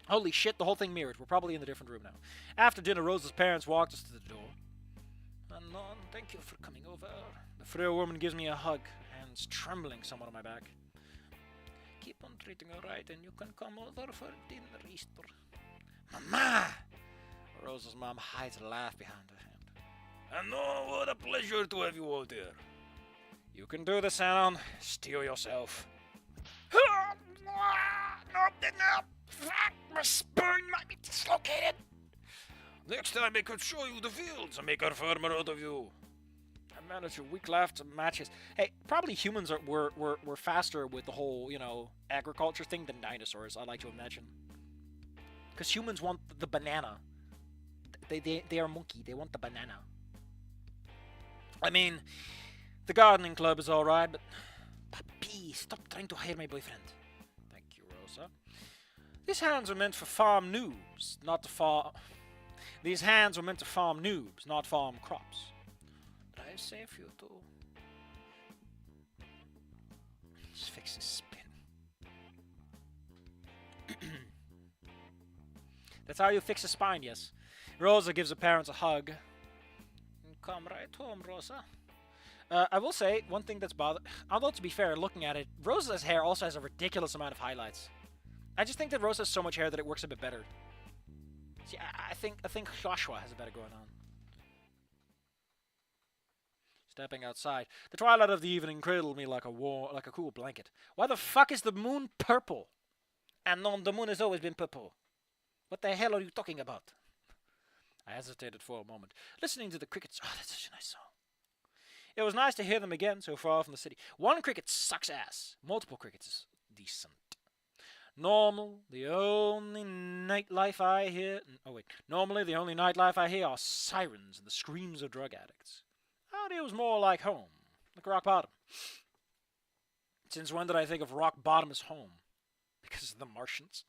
Holy shit, the whole thing mirrored. We're probably in a different room now. After dinner, Rosa's parents walked us to the door. Anon, thank you for coming over. The frail woman gives me a hug, hands trembling somewhat on my back. Keep on treating her right, and you can come over for dinner, Easter. Mama! Rosa's mom hides a laugh behind her hand. Anon, what a pleasure to have you out there. You can do this, Anon. Steal yourself. Nope, didn't help. Fuck, my spine might be dislocated. Next time I could show you the fields and make a farmer out of you. I managed a weak laugh to match his. Hey, probably humans were faster with the whole, agriculture thing than dinosaurs, I like to imagine. Because humans want the banana. They are monkey, they want the banana. I mean, the gardening club is alright, but... Papi, stop trying to hire my boyfriend. Thank you, Rosa. These hands are meant for farm noobs, not to farm... These hands were meant to farm noobs, not farm crops. Drive safe, you two. Let's fix his spin. That's how you fix a spine, yes. Rosa gives her parents a hug. Come right home, Rosa. I will say, one thing that's bothered... Although, to be fair, looking at it, Rosa's hair also has a ridiculous amount of highlights. I just think that Rosa has so much hair that it works a bit better. See, I think Joshua has a better going on. Stepping outside. The twilight of the evening cradled me like a cool blanket. Why the fuck is the moon purple? And no, the moon has always been purple. What the hell are you talking about? I hesitated for a moment, listening to the crickets. Oh, that's such a nice song. It was nice to hear them again so far from the city. One cricket sucks ass. Multiple crickets is decent. Normally, the only nightlife I hear are sirens and the screams of drug addicts. Out here was more like home, like rock bottom. Since when did I think of rock bottom as home? Because of the Martians.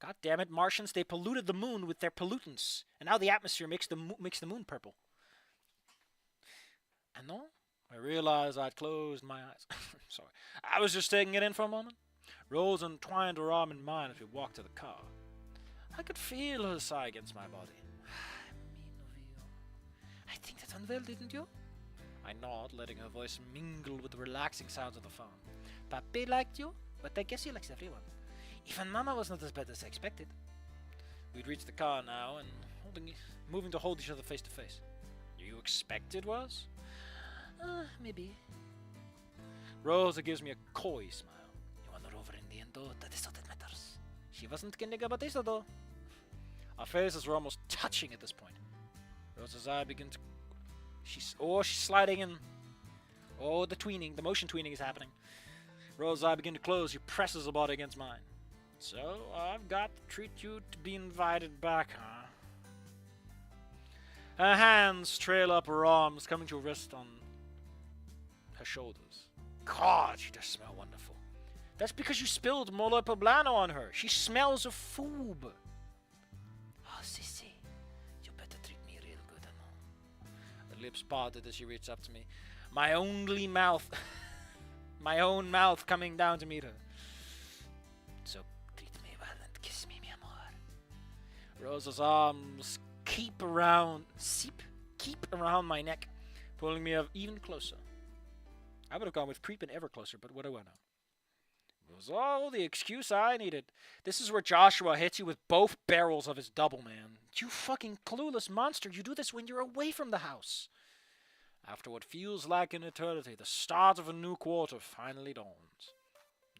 God damn it, Martians, they polluted the moon with their pollutants, and now the atmosphere makes the moon purple. And no, I realized I'd closed my eyes. Sorry. I was just taking it in for a moment. Rosa entwined her arm in mine as we walked to the car. I could feel her sigh against my body. I think that went well, didn't you? I nod, letting her voice mingle with the relaxing sounds of the phone. Papi liked you, but I guess he likes everyone. Even Mama was not as bad as I expected. We'd reached the car now and moving to hold each other face to face. You expected was? Maybe. Rosa gives me a coy smile. You won her over in the end, though. That is all that matters. She wasn't kidding about this, though. Our faces were almost touching at this point. Rosa's eye begins to... She's sliding in. Oh, the motion tweening is happening. Rosa's eye begins to close. She presses her body against mine. So, I've got to treat you to be invited back, huh? Her hands trail up her arms, coming to rest on her shoulders. God, she does smell wonderful. That's because you spilled mole poblano on her. She smells of foob. Oh, sissy, you better treat me real good, I know. Her lips parted as she reached up to me. My only mouth... my own mouth coming down to meet her. So, treat me well and kiss me, mi amor. Rosa's arms keep around my neck, pulling me even closer. I would have gone with creeping ever closer, but what do I know? It was all the excuse I needed. This is where Joshua hits you with both barrels of his double, man. You fucking clueless monster. You do this when you're away from the house. After what feels like an eternity, the start of a new quarter finally dawns.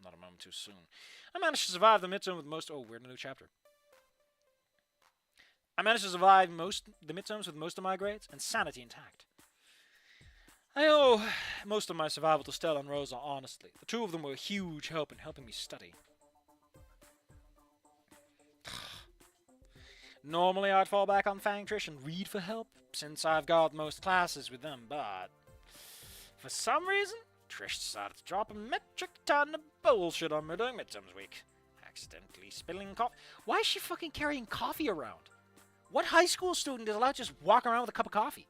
Not a moment too soon. I managed to survive the midterm with most... Oh, we're in a new chapter. I managed to survive the midterms with most of my grades and sanity intact. I owe most of my survival to Stella and Rosa, honestly. The two of them were a huge help in helping me study. Normally I'd fall back on Fang Trish and read for help, since I've got most classes with them, but... for some reason, Trish decided to drop a metric ton of bullshit on me during midterms week. I Accidentally spilling coffee. Why is she fucking carrying coffee around? What high school student is allowed to just walk around with a cup of coffee?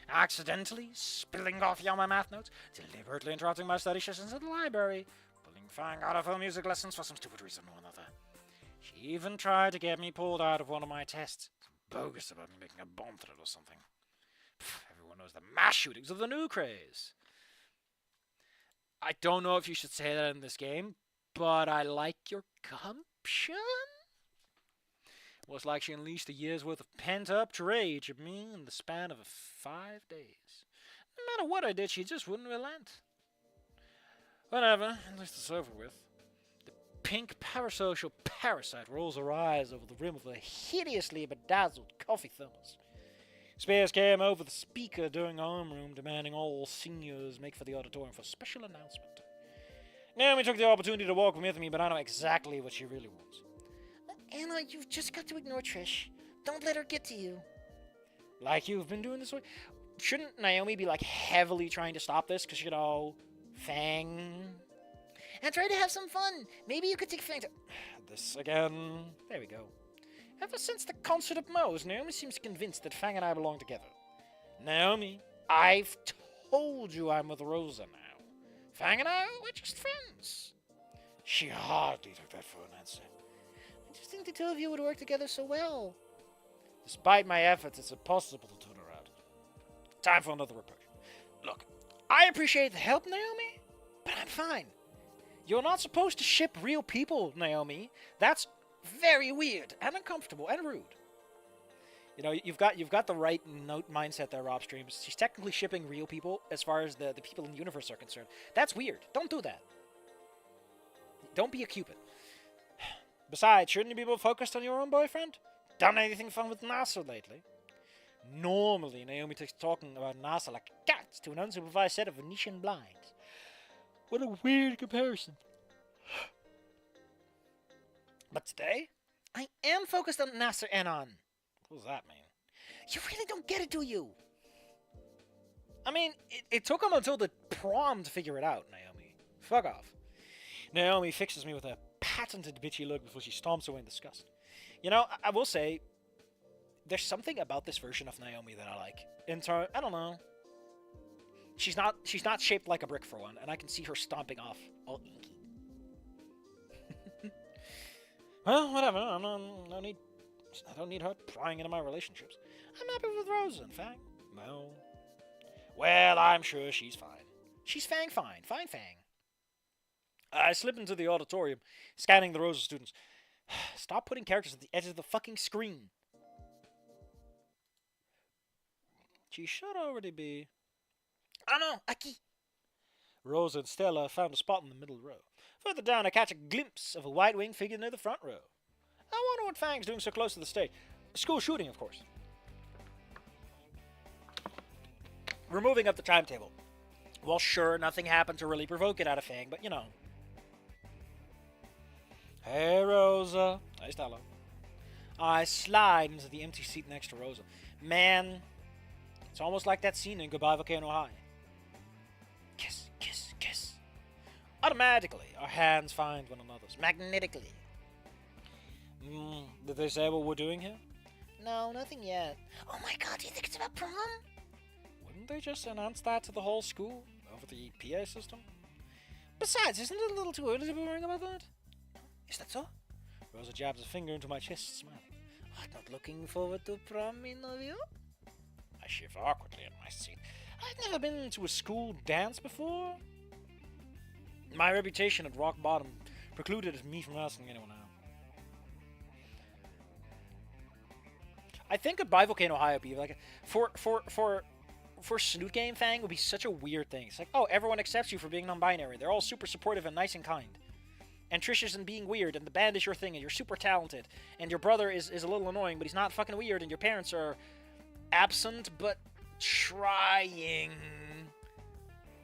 Accidentally spilling coffee on my math notes. Deliberately interrupting my study sessions at the library. Pulling Fang out of her music lessons for some stupid reason or another. She even tried to get me pulled out of one of my tests. It's bogus about me making a bomb threat or something. Everyone knows the mass shootings of the new craze. I don't know if you should say that in this game, but I like your gumption. Was like she unleashed a year's worth of pent-up rage at me in the span of 5 days. No matter what I did, she just wouldn't relent. Whatever, at least it's over with. The pink parasocial parasite rolls her eyes over the rim of a hideously bedazzled coffee thermos. Spears came over the speaker during homeroom, demanding all seniors make for the auditorium for a special announcement. Naomi took the opportunity to walk with me, but I know exactly what she really wants. Anna, you've just got to ignore Trish. Don't let her get to you. Like you've been doing this way? Shouldn't Naomi be, like, heavily trying to stop this? Because, you know, Fang... And try to have some fun. Maybe you could take Fang to... This again. There we go. Ever since the concert at Moe's, Naomi seems convinced that Fang and I belong together. Naomi, I've told you I'm with Rosa now. Fang and I, we're just friends. She hardly took that for an answer. I just think the two of you would work together so well. Despite my efforts, it's impossible to turn her out. Time for another approach. Look, I appreciate the help, Naomi, but I'm fine. You're not supposed to ship real people, Naomi. That's very weird and uncomfortable and rude. You know, you've got the right note mindset there, Rob Streams. She's technically shipping real people as far as the people in the universe are concerned. That's weird. Don't do that. Don't be a Cupid. Besides, shouldn't you be more focused on your own boyfriend? Done anything fun with NASA lately? Normally, Naomi takes talking about NASA like cats to an unsupervised set of Venetian blinds. What a weird comparison. But today, I am focused on NASA and on... What does that mean? You really don't get it, do you? I mean, it took him until the prom to figure it out, Naomi. Fuck off. Naomi fixes me with a patented bitchy look before she stomps away in disgust. You know, I will say, there's something about this version of Naomi that I like. I don't know. She's not shaped like a brick for one, and I can see her stomping off all inky. Well, whatever. I don't need her prying into my relationships. I'm happy with Rosa and Fang. Well, I'm sure she's fine. She's fine. Fine Fang. I slip into the auditorium, scanning the Rosa students. Stop putting characters at the edge of the fucking screen. She should already be... Oh no, Aki! Rosa and Stella found a spot in the middle row. Further down, I catch a glimpse of a white-winged figure near the front row. I wonder what Fang's doing so close to the stage. School shooting, of course. We're moving up the timetable. Well, sure, nothing happened to really provoke it out of Fang, but you know. Hey, Rosa. Hey, Stella. I slide into the empty seat next to Rosa. Man, it's almost like that scene in Goodbye Volcano High. Kiss, kiss, kiss. Automatically, our hands find one another's. Magnetically. Did they say what we're doing here? No, nothing yet. Oh my god, do you think it's about prom? Wouldn't they just announce that to the whole school over the PA system? Besides, isn't it a little too early to be worrying about that? Is that so? Rosa jabs a finger into my chest, smiling. Not looking forward to prom, mi novio? I shift awkwardly in my seat. I've never been to a school dance before. My reputation at rock bottom precluded me from asking anyone out. I think Goodbye Volcano High would be like for Snoot game Fang would be such a weird thing. It's like, oh, everyone accepts you for being non-binary. They're all super supportive and nice and kind. And Trish isn't being weird, and the band is your thing, and you're super talented, and your brother is a little annoying, but he's not fucking weird, and your parents are absent but trying.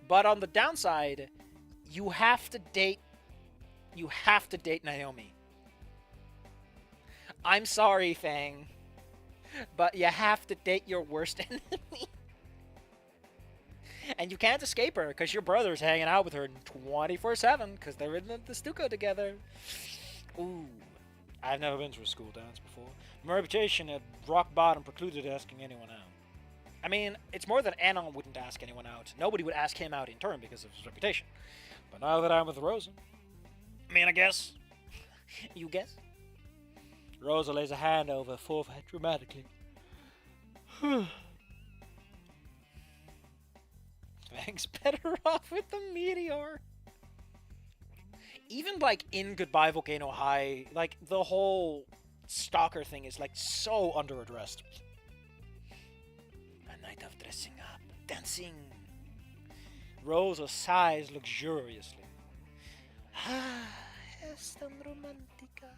But on the downside, you have to date Naomi. I'm sorry, Fang, but you have to date your worst enemy. And you can't escape her because your brother's hanging out with her 24/7 because they're in the stucco together. Ooh. I've never been to a school dance before. My reputation at rock bottom precluded asking anyone out. I mean, it's more that Anon wouldn't ask anyone out. Nobody would ask him out in turn because of his reputation. But now that I'm with Rosa, I guess. You guess? Rosa lays a hand over her forehead dramatically. Fang's better off with the meteor. Even like in Goodbye Volcano High, like the whole stalker thing is like so under-addressed. A night of dressing up, dancing. Rosa sighs luxuriously. Ah, es tan romántica.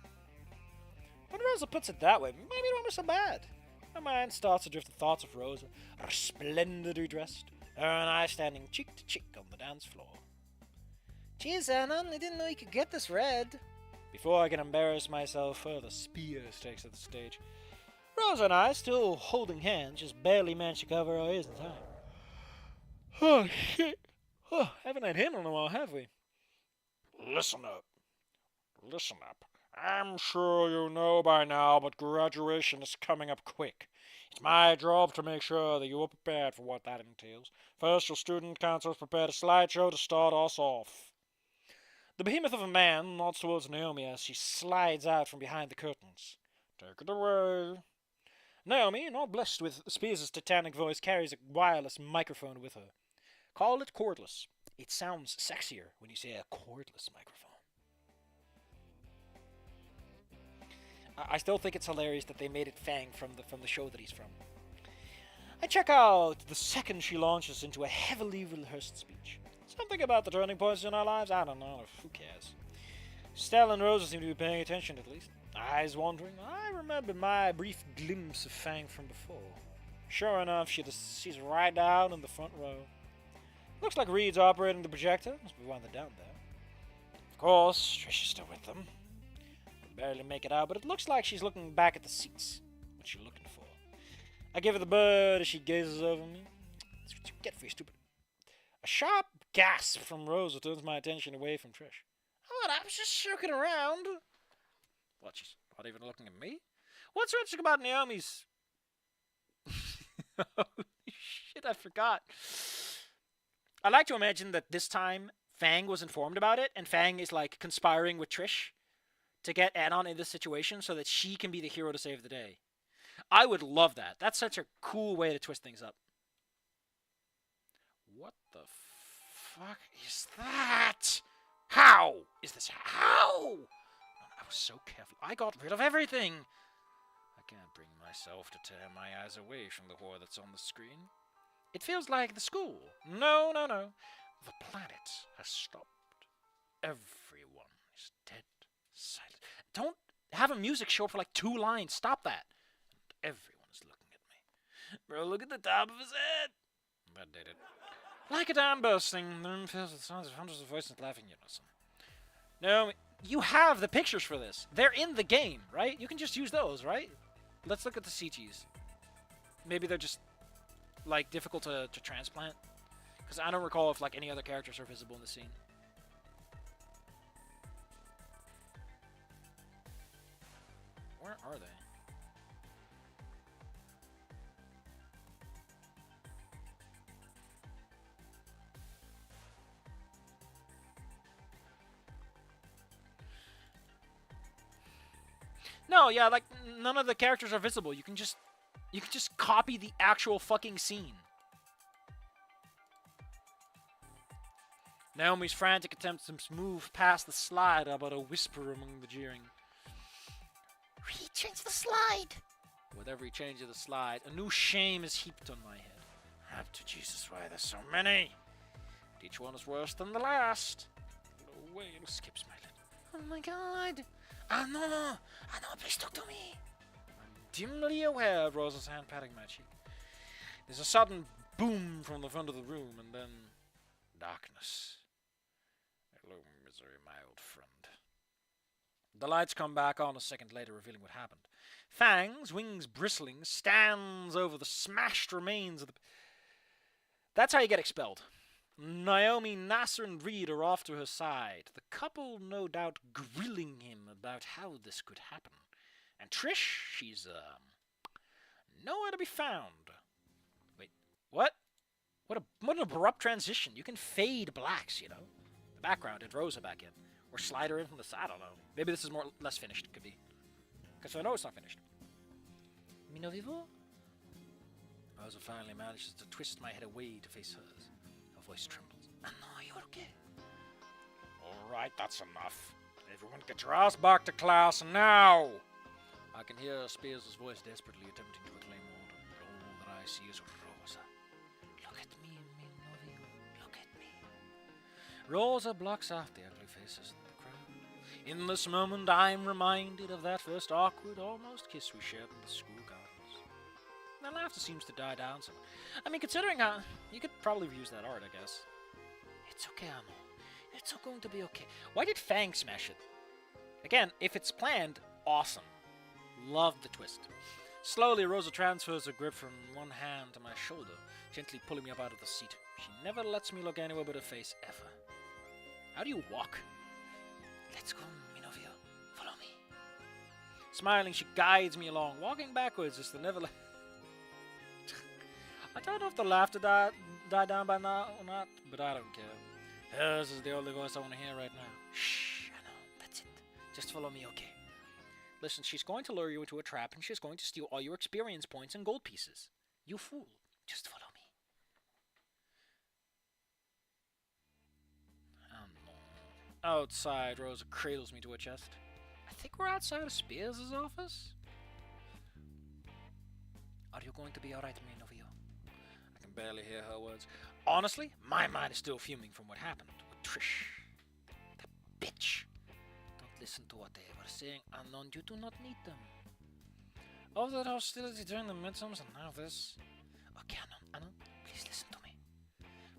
When Rosa puts it that way, maybe it won't be so bad. My mind starts to drift the thoughts of Rosa, resplendently dressed, her and I standing cheek to cheek on the dance floor. Geez, Anon, I didn't know you could get this red. Before I can embarrass myself further, Spears takes to the stage. Rosa and I, still holding hands, just barely managed to cover our ears in time. Oh, shit. Oh, haven't had him in a while, have we? Listen up. Listen up. I'm sure you know by now, but graduation is coming up quick. It's my job to make sure that you are prepared for what that entails. First, your student council has prepared a slideshow to start us off. The behemoth of a man nods towards Naomi as she slides out from behind the curtains. Take it away. Naomi, not blessed with Spears' titanic voice, carries a wireless microphone with her. Call it cordless. It sounds sexier when you say a cordless microphone. I still think it's hilarious that they made it Fang from the show that he's from. I check out the second she launches into a heavily rehearsed speech. Something about the turning points in our lives? I don't know. Who cares? Stella and Rosa seem to be paying attention at least. Eyes wandering. I remember my brief glimpse of Fang from before. Sure enough, she's right down in the front row. Looks like Reed's operating the projector. Must be why they're down there. Of course, Trish is still with them. Barely make it out, but it looks like she's looking back at the seats. What's she looking for? I give her the bird as she gazes over me. That's what you get for you, stupid. A sharp gasp from Rosa turns my attention away from Trish. Oh, I was just shooking around. What, she's not even looking at me? What's so interesting about Naomi's... Holy shit, I forgot. I like to imagine that this time Fang was informed about it, and Fang is like conspiring with Trish to get Anon in this situation so that she can be the hero to save the day. I would love that. That's such a cool way to twist things up. What the fuck is that? How is this? How? I was so careful. I got rid of everything. I can't bring myself to tear my eyes away from the horror that's on the screen. It feels like the school. No. The planet has stopped. Everyone is dead. Silent. Don't have a music show for like 2 lines. Stop that. And everyone is looking at me. Bro, look at the top of his head. That did it. Like a dam bursting, the room fills with sounds of hundreds of voices laughing in unison. No, you have the pictures for this. They're in the game, right? You can just use those, right? Let's look at the CGs. Maybe they're just like difficult to transplant. Because I don't recall if like any other characters are visible in the scene. Where are they? No, yeah, like none of the characters are visible. You can just copy the actual fucking scene. Naomi's frantic attempts to move past the slide about a whisper among the jeering. Change the slide! With every change of the slide, a new shame is heaped on my head. Up to Jesus, why there's so many? Each one is worse than the last. No way, it'll skip smiling. Oh my god! Anna, please talk to me! I'm dimly aware of Rosa's hand patting my cheek. There's a sudden boom from the front of the room, and then darkness. Hello, misery, my old friend. The lights come back on a second later, revealing what happened. Fangs, wings bristling, stands over the smashed remains of the... That's how you get expelled. Naomi, Nasser, and Reed are off to her side. The couple, no doubt, grilling him about how this could happen. And Trish, she's, nowhere to be found. Wait, what? What an abrupt transition. You can fade blacks, you know. The background and Rosa back in. Or slide her in from the side, I don't know. Maybe this is less finished, could be. Because I know it's not finished. Mino vivo? Rosa finally manages to twist my head away to face hers. Her voice trembles. No, you're okay. Alright, that's enough. Everyone get your ass back to class now! I can hear Spears' voice desperately attempting to reclaim order, but all that I see is Rosa. Look at me, mi novio. Look at me. Rosa blocks out the ugly faces in the crowd. In this moment, I'm reminded of that first awkward, almost kiss we shared in the school gardens. The laughter seems to die down somewhat. I mean, considering how... You could probably use that art, I guess. It's okay, Amo. It's all going to be okay. Why did Fang smash it? Again, if it's planned, awesome. Love the twist. Slowly, Rosa transfers her grip from one hand to my shoulder, gently pulling me up out of the seat. She never lets me look anywhere but her face, ever. How do you walk? Let's go, mi novio. Follow me. Smiling, she guides me along. Walking backwards is the never... I don't know if the laughter died down by now or not, but I don't care. Hers is the only voice I want to hear right now. Shh, I know. That's it. Just follow me, okay? Listen, she's going to lure you into a trap, and she's going to steal all your experience points and gold pieces. You fool. Just follow me. Oh, no. Outside, Rosa cradles me to her chest. I think we're outside of Spears' office. Are you going to be alright, mi novio? I can barely hear her words. Honestly, my mind is still fuming from what happened with Trish. That bitch. Don't listen to what they were saying, Anon. You do not need them. All that hostility during the midterms and now this. Okay, Anon, please listen to me.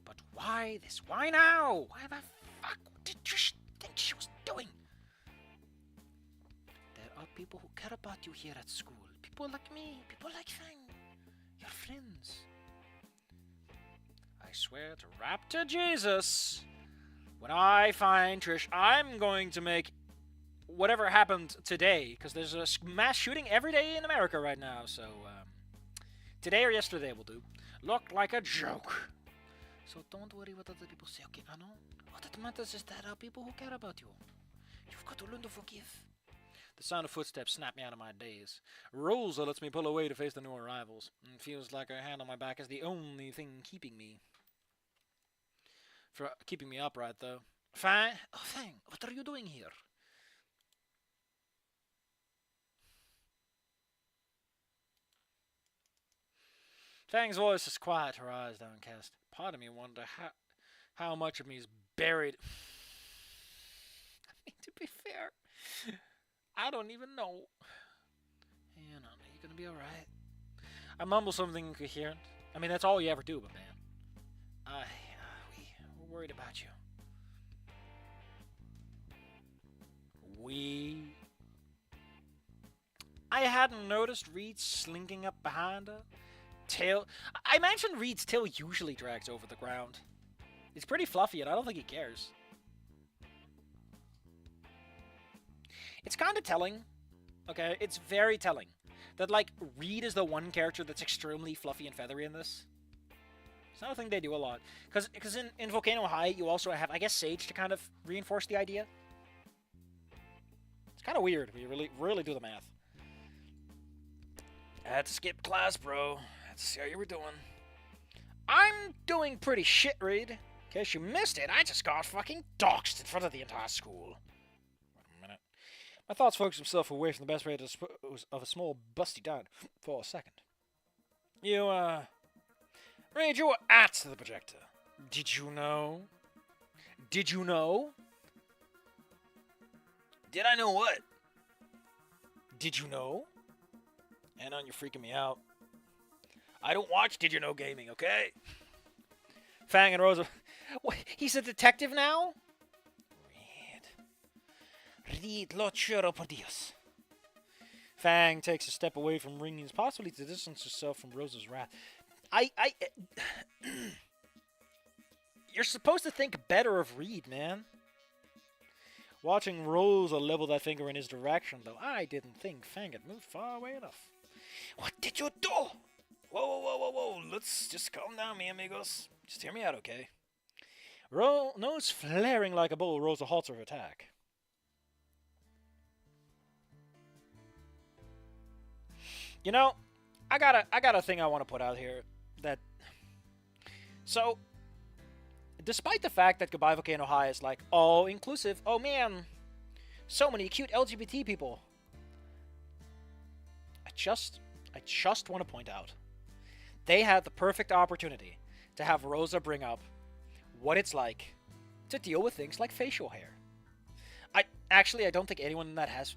But why this? Why now? Why the fuck did Trish think she was doing? There are people who care about you here at school. People like me, people like Fang. Your friends. I swear to Raptor Jesus, when I find Trish, I'm going to make whatever happened today, because there's a mass shooting every day in America right now, so today or yesterday will do, look like a joke. So don't worry what other people say, okay, Ano? What it matters is there are people who care about you. You've got to learn to forgive. The sound of footsteps snapped me out of my daze. Rosa lets me pull away to face the new arrivals. It feels like her hand on my back is the only thing keeping me upright, though. Fang, what are you doing here? Fang's voice is quiet, her eyes downcast. Part of me wonder how much of me is buried. I mean, to be fair, I don't even know. You know, you're gonna be alright. I mumble something incoherent. I mean, that's all you ever do, but man. We're worried about you. I hadn't noticed Reed slinking up behind her. I imagine Reed's tail usually drags over the ground. It's pretty fluffy, and I don't think he cares. It's kind of telling. Okay, it's very telling that, like, Reed is the one character that's extremely fluffy and feathery in this. It's not a thing they do a lot. Because in Volcano High, you also have, I guess, Sage to kind of reinforce the idea. It's kind of weird when you really do the math. I had to skip class, bro. I had to see how you were doing. I'm doing pretty shit, Reed. In case you missed it, I just got fucking doxxed in front of the entire school. Wait a minute. My thoughts focused himself away from the best way to dispose of a small busty dad for a second. Reed, you were at the projector. Did you know? Did you know? Did I know what? Did you know? And on, you're freaking me out. I don't watch Did You Know Gaming, okay? Fang and Rosa. What, he's a detective now? Reed, lo choro por Dios. Fang takes a step away from Ringies, possibly to distance herself from Rosa's wrath. You're supposed to think better of Reed, man. Watching Rosa level that finger in his direction, though, I didn't think Fang had moved far away enough. What did you do? Whoa. Let's just calm down, mi amigos. Just hear me out, okay? Nose flaring like a bull, Rosa halts her attack. You know, I got a thing I want to put out here. So, despite the fact that Goodbye Volcano High is like, oh, inclusive, oh man, so many cute LGBT people. I just want to point out, they had the perfect opportunity to have Rosa bring up what it's like to deal with things like facial hair. I don't think anyone that has...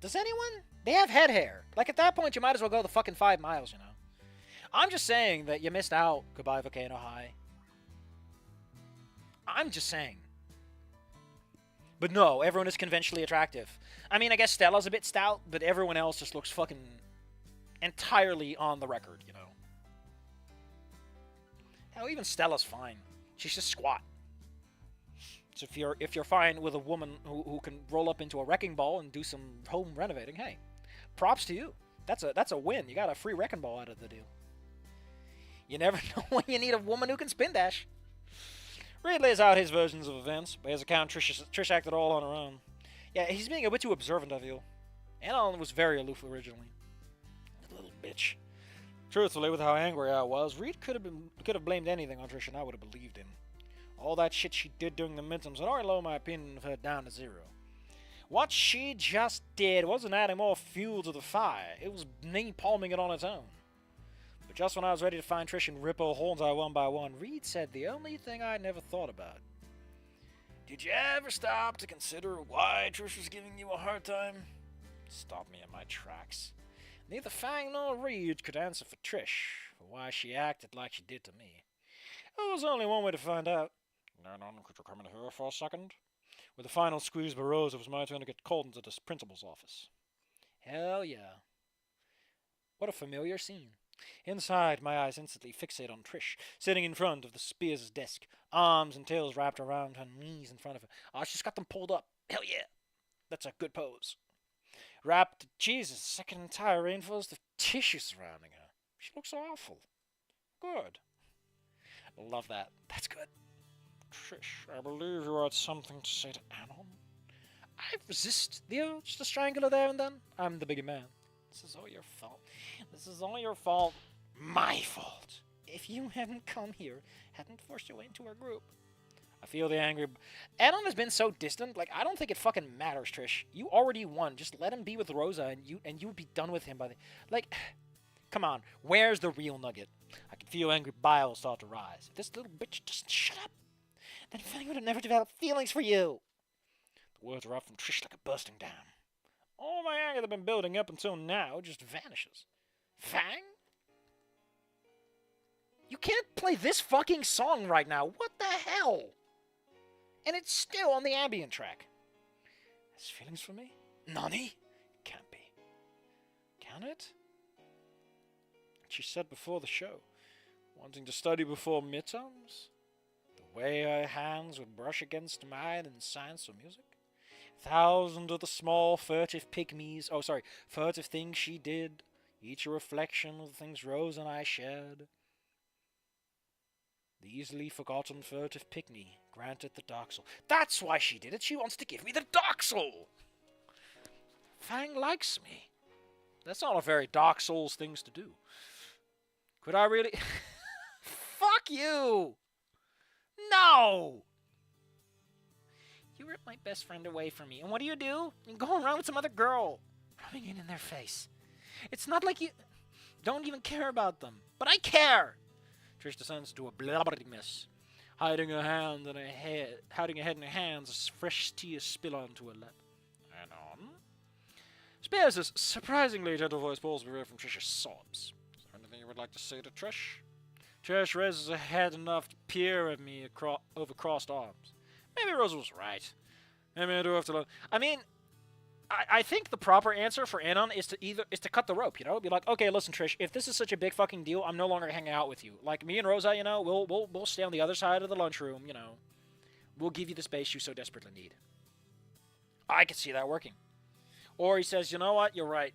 Does anyone? They have head hair. Like, at that point, you might as well go the fucking 5 miles, you know? I'm just saying that you missed out, Goodbye Volcano High. I'm just saying. But no, everyone is conventionally attractive. I mean, I guess Stella's a bit stout, but everyone else just looks fucking entirely on the record, you know? Hell, even Stella's fine. She's just squat. So if you're fine with a woman who can roll up into a wrecking ball and do some home renovating, hey, props to you. That's a win. You got a free wrecking ball out of the deal. You never know when you need a woman who can spin dash. Reed lays out his versions of events. By his account, Trish acted all on her own. Yeah, he's being a bit too observant, I feel. Anon was very aloof originally. Little bitch. Truthfully, with how angry I was, Reed could have blamed anything on Trish and I would have believed him. All that shit she did during the midterms had already lowered my opinion of her down to 0. What she just did wasn't adding more fuel to the fire. It was napalming it on its own. But just when I was ready to find Trish and rip her horns out one by one, Reed said the only thing I'd never thought about. Did you ever stop to consider why Trish was giving you a hard time? Stopped me in my tracks. Neither Fang nor Reed could answer for Trish, for why she acted like she did to me. There was only one way to find out. Nanon, could you come in here for a second? With the final squeeze by Rosa, it was my turn to get called into the principal's office. Hell yeah. What a familiar scene. Inside, my eyes instantly fixate on Trish, sitting in front of the Spears' desk, arms and tails wrapped around her knees in front of her. She's got them pulled up. Hell yeah. That's a good pose. Wrapped, Jesus, a second entire rainforest of tissue surrounding her. She looks awful. Good. Love that. That's good. Trish, I believe you had something to say to Anon. I resist the urge to strangle her there and then. I'm the bigger man. This is all your fault. This is all your fault. My fault. If you hadn't come here, hadn't forced your way into our group. I feel the angry... Anon has been so distant, like, I don't think it fucking matters, Trish. You already won. Just let him be with Rosa, and you would be done with him by the... Like, come on. Where's the real nugget? I can feel angry bile start to rise. If this little bitch doesn't shut up, then Fang would have never developed feelings for you. The words are out from Trish like a bursting dam. All my anger that had been building up until now just vanishes. Fang? You can't play this fucking song right now. What the hell? And it's still on the ambient track. Has feelings for me? Nani? Can't be. Can it? She said before the show, wanting to study before midterms? The way her hands would brush against mine in science or music? Thousands of the small furtive things she did, each a reflection of the things Rose and I shared. The easily forgotten furtive pick-me granted the Dark Soul. That's why she did it. She wants to give me the Dark Soul. Fang likes me. That's not a very Dark Souls things to do. Could I really... Fuck you! No! You ripped my best friend away from me. And what do? You go around with some other girl. Rubbing it in their face. It's not like you... don't even care about them. But I care! Trish descends to a blubbering mess, hiding her head in her hands as fresh tears spill onto her lap. And on. Spears' surprisingly gentle voice pulls me away from Trish's sobs. Is there anything you would like to say to Trish? Trish raises her head enough to peer at me over crossed arms. Maybe Rosa was right. Maybe I do have to learn. I mean, I think the proper answer for Anon is to cut the rope, you know? Be like, okay, listen, Trish, if this is such a big fucking deal, I'm no longer hanging out with you. Like, me and Rosa, you know, we'll stay on the other side of the lunchroom, you know. We'll give you the space you so desperately need. I could see that working. Or he says, you know what, you're right.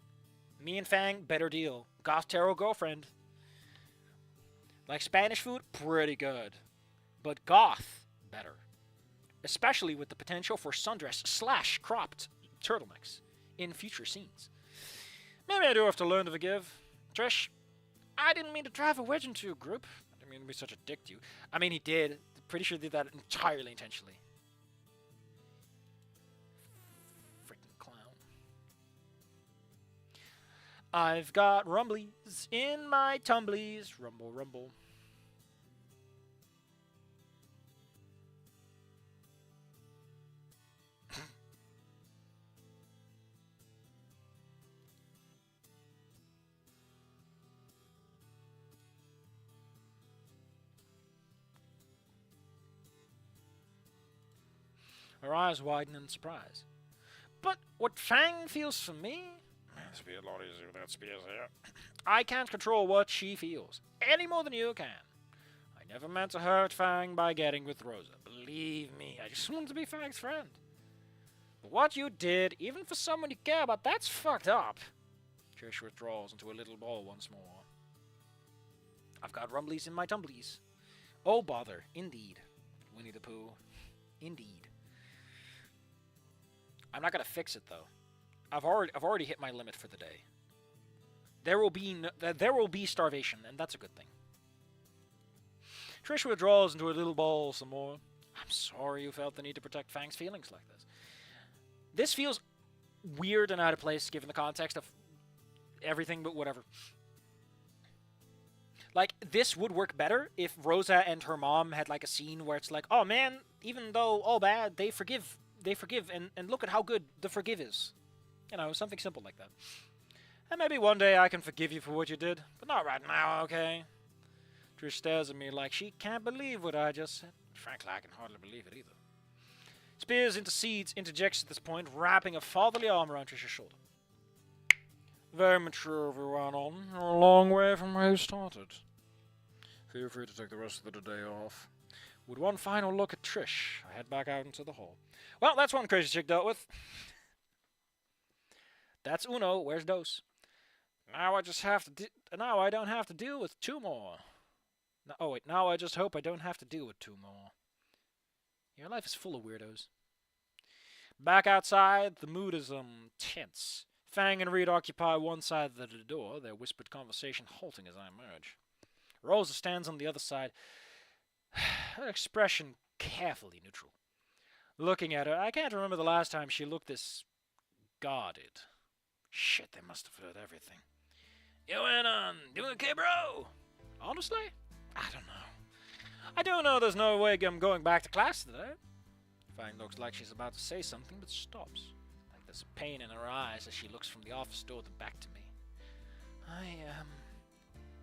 Me and Fang, better deal. Goth Tarot girlfriend. Like Spanish food, pretty good. But goth, better. Especially with the potential for sundress / cropped turtlenecks in future scenes. Maybe I do have to learn to forgive. Trish, I didn't mean to drive a wedge into your group. I didn't mean to be such a dick to you. I mean, he did. Pretty sure he did that entirely intentionally. Freaking clown. I've got rumblies in my tumblies. Rumble, rumble. Her eyes widen in surprise. But what Fang feels for me? This would be a lot easier without Spears here. I can't control what she feels, any more than you can. I never meant to hurt Fang by getting with Rosa. Believe me, I just wanted to be Fang's friend. But what you did, even for someone you care about, that's fucked up. Trish withdraws into a little ball once more. I've got rumblies in my tumblies. Oh, bother. Indeed. Winnie the Pooh. Indeed. I'm not gonna fix it though. I've already hit my limit for the day. There will be starvation, and that's a good thing. Trish withdraws into a little ball some more. I'm sorry you felt the need to protect Fang's feelings like this. This feels weird and out of place given the context of everything, but whatever. Like, this would work better if Rosa and her mom had like a scene where it's like, oh man, even though all bad, they forgive, and look at how good the forgive is. You know, something simple like that. And maybe one day I can forgive you for what you did, but not right now, okay? Trish stares at me like she can't believe what I just said. Frankly, I can hardly believe it either. Spears interjects at this point, wrapping a fatherly arm around Trish's shoulder. Very mature of you, Anon. You're a long way from where you started. Feel free to take the rest of the day off. With one final look at Trish, I head back out into the hall. Well, that's one crazy chick dealt with. That's uno. Where's dos? Now I just have to. Now I don't have to deal with two more. No, oh wait. Now I just hope I don't have to deal with two more. Your life is full of weirdos. Back outside, the mood is tense. Fang and Reed occupy one side of the door, their whispered conversation halting as I emerge. Rosa stands on the other side, her expression carefully neutral. Looking at her, I can't remember the last time she looked this guarded. Shit, they must have heard everything. You and doing okay, bro? Honestly, I don't know. I do know there's no way I'm going back to class today. Fang looks like she's about to say something, but stops. Like there's pain in her eyes as she looks from the office door back to me.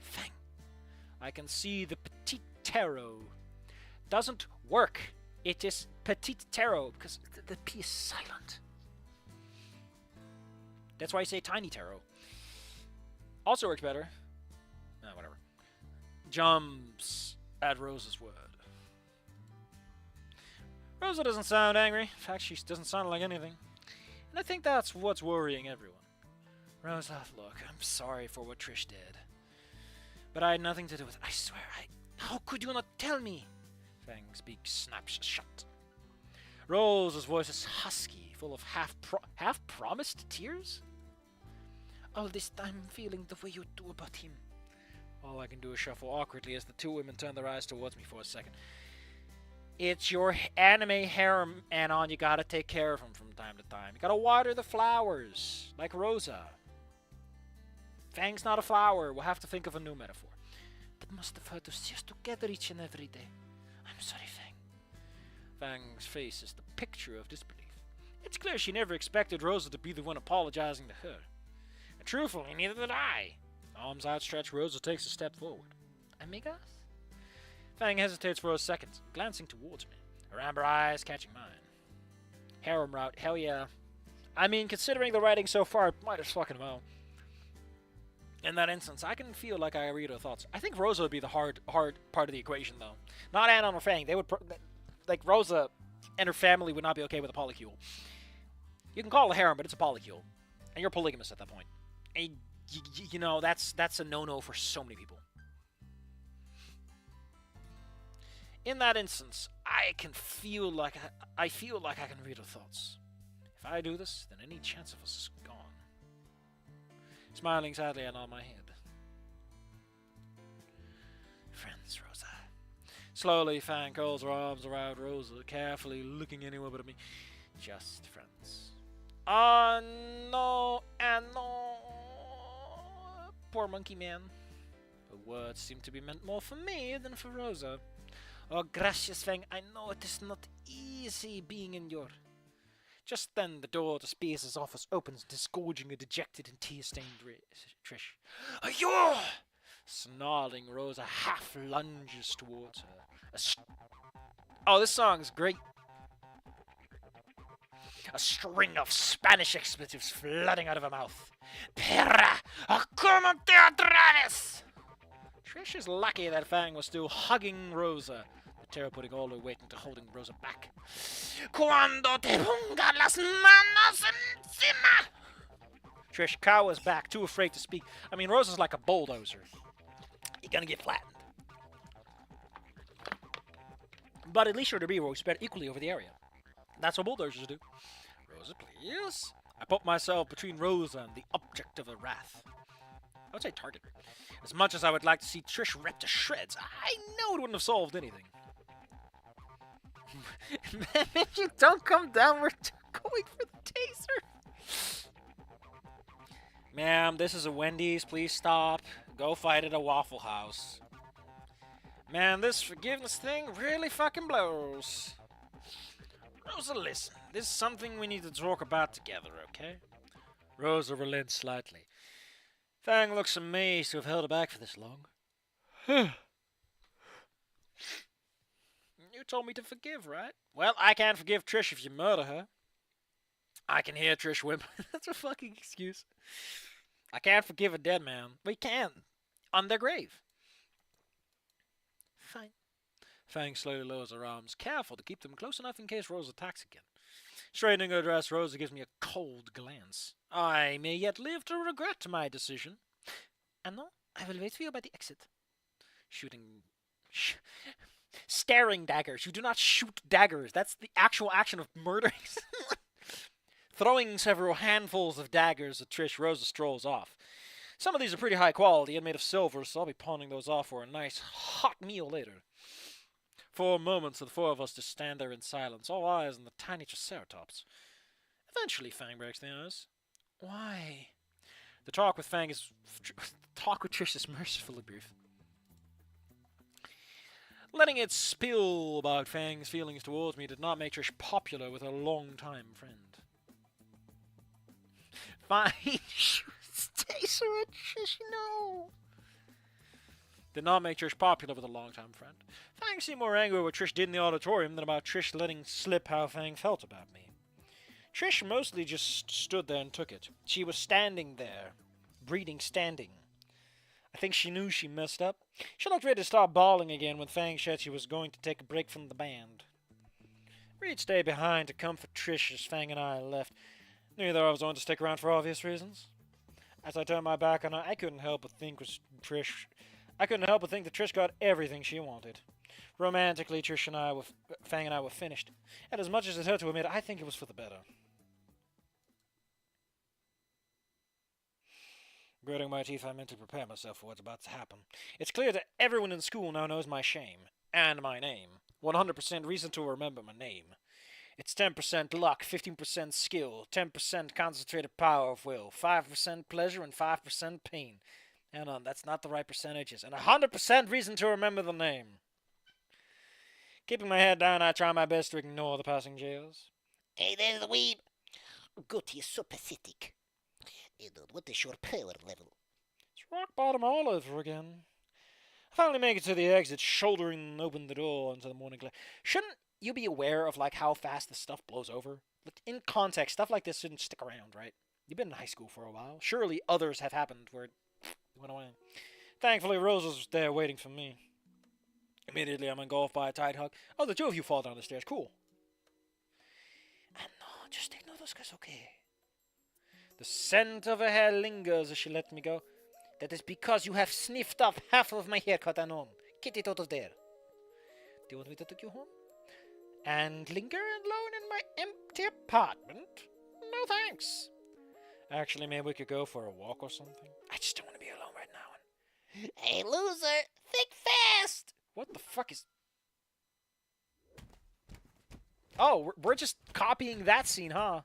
Fang. I can see the petit tarot. Doesn't work. It is petit tarot because the P is silent. That's why I say tiny tarot. Also works better. Whatever. Jumps at Rosa's word. Rosa doesn't sound angry. In fact, she doesn't sound like anything. And I think that's what's worrying everyone. Rosa, look, I'm sorry for what Trish did. But I had nothing to do with it. I swear, how could you not tell me? Fang's beak snaps shut. Rosa's voice is husky, full of half-promised tears. All this time feeling the way you do about him. All I can do is shuffle awkwardly as the two women turn their eyes towards me for a second. It's your anime harem, Anon. You gotta take care of him from time to time. You gotta water the flowers, like Rosa. Fang's not a flower. We'll have to think of a new metaphor. That must have hurt us just together each and every day. I'm sorry, Fang. Fang's face is the picture of disbelief. It's clear she never expected Rosa to be the one apologizing to her. And truthfully, neither did I. Arms outstretched, Rosa takes a step forward. Amigas? Fang hesitates for a second, glancing towards me. Her amber eyes catching mine. Harem route, hell yeah. I mean, considering the writing so far, it might as fucking well. In that instance, I can feel like I read her thoughts. I think Rosa would be the hard part of the equation, though. Not Anna or Fang. They would, like, Rosa and her family would not be okay with a polycule. You can call it a harem, but it's a polycule, and you're polygamous at that point. And you know that's a no-no for so many people. In that instance, I can feel like I feel like I can read her thoughts. If I do this, then any chance of us is gone. Smiling sadly, I nod my head. Friends, Rosa. Slowly, Fang curls her arms around Rosa, carefully looking anywhere but at me. Just friends. Ah, no, and no. Poor monkey man. The words seem to be meant more for me than for Rosa. Oh, gracious Fang, I know it is not easy being in your... Just then, the door to Spears' office opens, disgorging a dejected and tear-stained Trish. Ayo! Snarling, Rosa half lunges towards her. Oh, this song's great. A string of Spanish expletives flooding out of her mouth. Perra! Como te atreves! Trish is lucky that Fang was still hugging Rosa, the terror putting all her weight into holding Rosa back. Cuando te ponga las manos encima! Trish cowers back, too afraid to speak. I mean, Rosa's like a bulldozer. You're gonna get flattened. But at least her debris will spread equally over the area. That's what bulldozers do. Rosa, please? I put myself between Rosa and the object of her wrath. I would say target. As much as I would like to see Trish ripped to shreds, I know it wouldn't have solved anything. Man, if you don't come down, we're going for the taser. Ma'am, this is a Wendy's. Please stop. Go fight at a Waffle House. Man, this forgiveness thing really fucking blows. Rosa, listen. This is something we need to talk about together, okay? Rosa relents slightly. Fang looks amazed to have held her back for this long. You told me to forgive, right? Well, I can't forgive Trish if you murder her. I can hear Trish whimper. That's a fucking excuse. I can't forgive a dead man. We can. On their grave. Fine. Fang slowly lowers her arms, careful to keep them close enough in case Rose attacks again. Straightening her dress, Rosa gives me a cold glance. I may yet live to regret my decision. And no, I will wait for you by the exit. Shooting... staring daggers. You do not shoot daggers. That's the actual action of murdering. Throwing several handfuls of daggers at Trish, Rosa strolls off. Some of these are pretty high quality and made of silver, so I'll be pawning those off for a nice hot meal later. For moments, the four of us just stand there in silence, all eyes on the tiny Triceratops. Eventually, Fang breaks the ice. Why? The talk with Trish is mercifully brief. Letting it spill about Fang's feelings towards me did not make Trish popular with her long-time friend. Fine, stay so Trish, no. Did not make Trish popular with a long-time friend. Fang seemed more angry with what Trish did in the auditorium than about Trish letting slip how Fang felt about me. Trish mostly just stood there and took it. She was standing there, breathing standing. I think she knew she messed up. She looked ready to start bawling again when Fang said she was going to take a break from the band. Reed stayed behind to comfort Trish as Fang and I left. Neither of us wanted to stick around for obvious reasons. As I turned my back on her, I couldn't help but think that Trish got everything she wanted. Romantically, Fang and I were finished. And as much as it hurt to admit, I think it was for the better. Gritting my teeth, I mentally prepare myself for what's about to happen. It's clear that everyone in school now knows my shame. And my name. 100% reason to remember my name. It's 10% luck, 15% skill, 10% concentrated power of will, 5% pleasure, and 5% pain. And that's not the right percentages. And 100% reason to remember the name. Keeping my head down, I try my best to ignore the passing jeers. Hey, there's the weeb. Goody is so pathetic. What is your power level? It's rock bottom all over again. I finally make it to the exit, shouldering open the door into the morning glare. Shouldn't you be aware of like how fast this stuff blows over? Like, in context, stuff like this shouldn't stick around, right? You've been in high school for a while. Surely others have happened where it went away. Thankfully, Rosa was there waiting for me. Immediately, I'm engulfed by a tight hug. Oh, the two of you fall down the stairs. Cool. No, just ignore those guys, okay? The scent of her hair lingers as she lets me go. That is because you have sniffed off half of my haircut and on. Get it out of there. Do you want me to take you home? And linger alone in my empty apartment? No thanks. Actually, maybe we could go for a walk or something. I just don't want to be alone right now. Hey, loser, think fast! What the fuck is... Oh, we're just copying that scene, huh?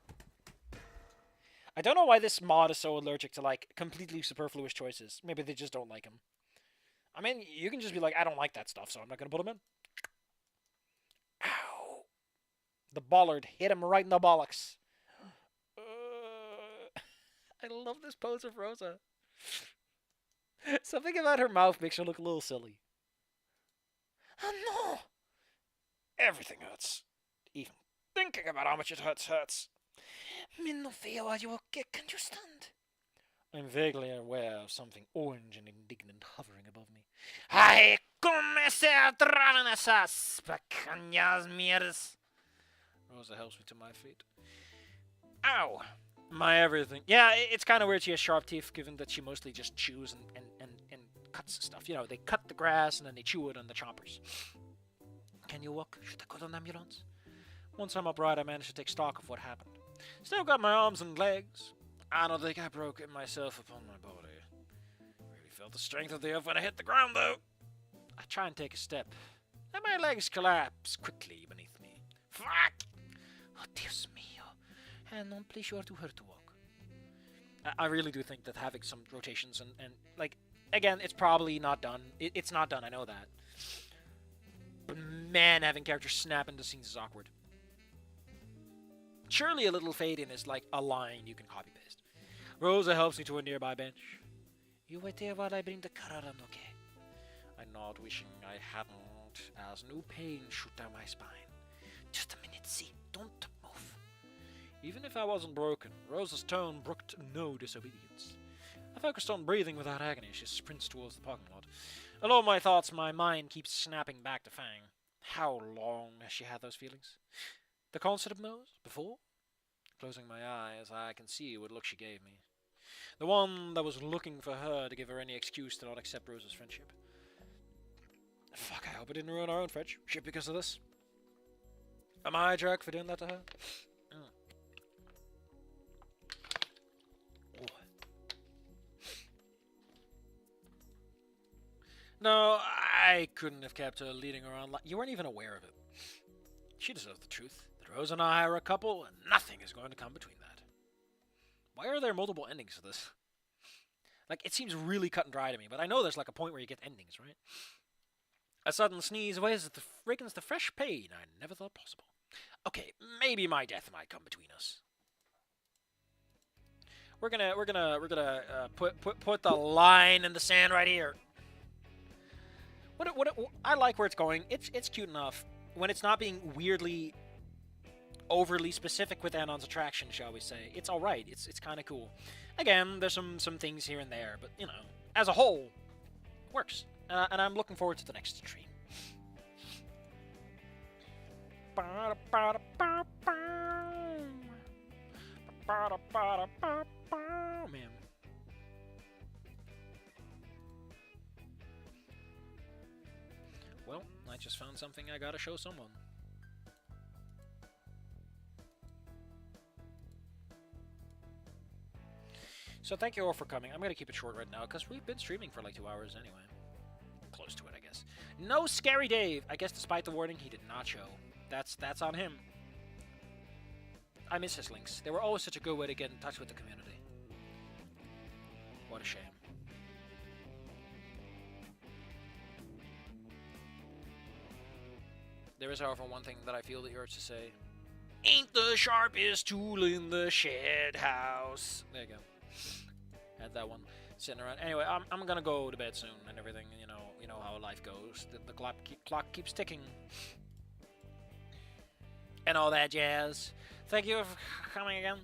I don't know why this mod is so allergic to, like, completely superfluous choices. Maybe they just don't like him. I mean, you can just be like, I don't like that stuff, so I'm not gonna put him in. Ow. The bollard hit him right in the bollocks. I love this pose of Rosa. Something about her mouth makes her look a little silly. Oh no! Everything hurts. Even thinking about how much it hurts. Me no feel are you okay? Can you stand? I'm vaguely aware of something orange and indignant hovering above me. Ay, comece a traer esas pequeñas mierdas. Rosa helps me to my feet. Ow! My everything. Yeah, it's kind of weird she has sharp teeth, given that she mostly just chews and cuts stuff. You know, they cut the grass and then they chew it on the choppers. Can you walk? Should I call an ambulance? Once I'm upright, I manage to take stock of what happened. Still got my arms and legs. I don't think I broke it myself upon my body. Really felt the strength of the earth when I hit the ground, though. I try and take a step, and my legs collapse quickly beneath me. Fuck! Oh, Dios mío. And I'm pretty sure too hurt to walk. I really do think that having some rotations and like, again, it's probably not done. It's not done, I know that. But man, having characters snap into scenes is awkward. Surely a little fade in is like a line you can copy paste. Rosa helps me to a nearby bench. You wait there while I bring the car around, okay? I nod, wishing I hadn't, as new pain shoot down my spine. Just a minute, see. Don't move. Even if I wasn't broken, Rosa's tone brooked no disobedience. I focused on breathing without agony as she sprints towards the parking lot. Alone my thoughts, my mind keeps snapping back to Fang. How long has she had those feelings? The concert of nose? Before? Closing my eyes, I can see what look she gave me. The one that was looking for her to give her any excuse to not accept Rosa's friendship. Fuck, I hope I didn't ruin our own friendship because of this. Am I a jerk for doing that to her? No, I couldn't have kept her leading around like... You weren't even aware of it. She deserves the truth. That Rosa and I are a couple, and nothing is going to come between that. Why are there multiple endings to this? Like, it seems really cut and dry to me, but I know there's like a point where you get endings, right? A sudden sneeze awakens the fresh pain I never thought possible. Okay, maybe my death might come between us. We're gonna put the line in the sand right here. I like where it's going. It's cute enough when it's not being weirdly, overly specific with Anon's attraction, shall we say. It's all right. It's kind of cool. Again, there's some things here and there, but you know, as a whole, works. And I'm looking forward to the next stream. Man. Well, I just found something I gotta show someone. So thank you all for coming. I'm gonna keep it short right now, because we've been streaming for like 2 hours anyway. Close to it, I guess. No Scary Dave! I guess despite the warning, he did not show. That's on him. I miss his links. They were always such a good way to get in touch with the community. What a shame. There is, however, one thing that I feel the urge to say. Ain't the sharpest tool in the shed house. There you go. Had that one sitting around. Anyway, I'm gonna go to bed soon and everything, you know. you know how life goes. The clock keeps ticking. And all that jazz. Thank you for coming again.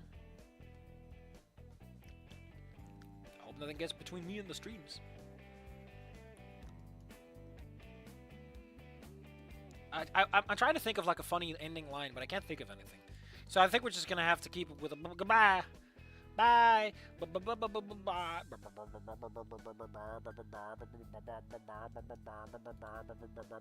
I hope nothing gets between me and the streams. I'm trying to think of like a funny ending line, but I can't think of anything. So I think we're just gonna have to keep it with a goodbye. Bye. Bye.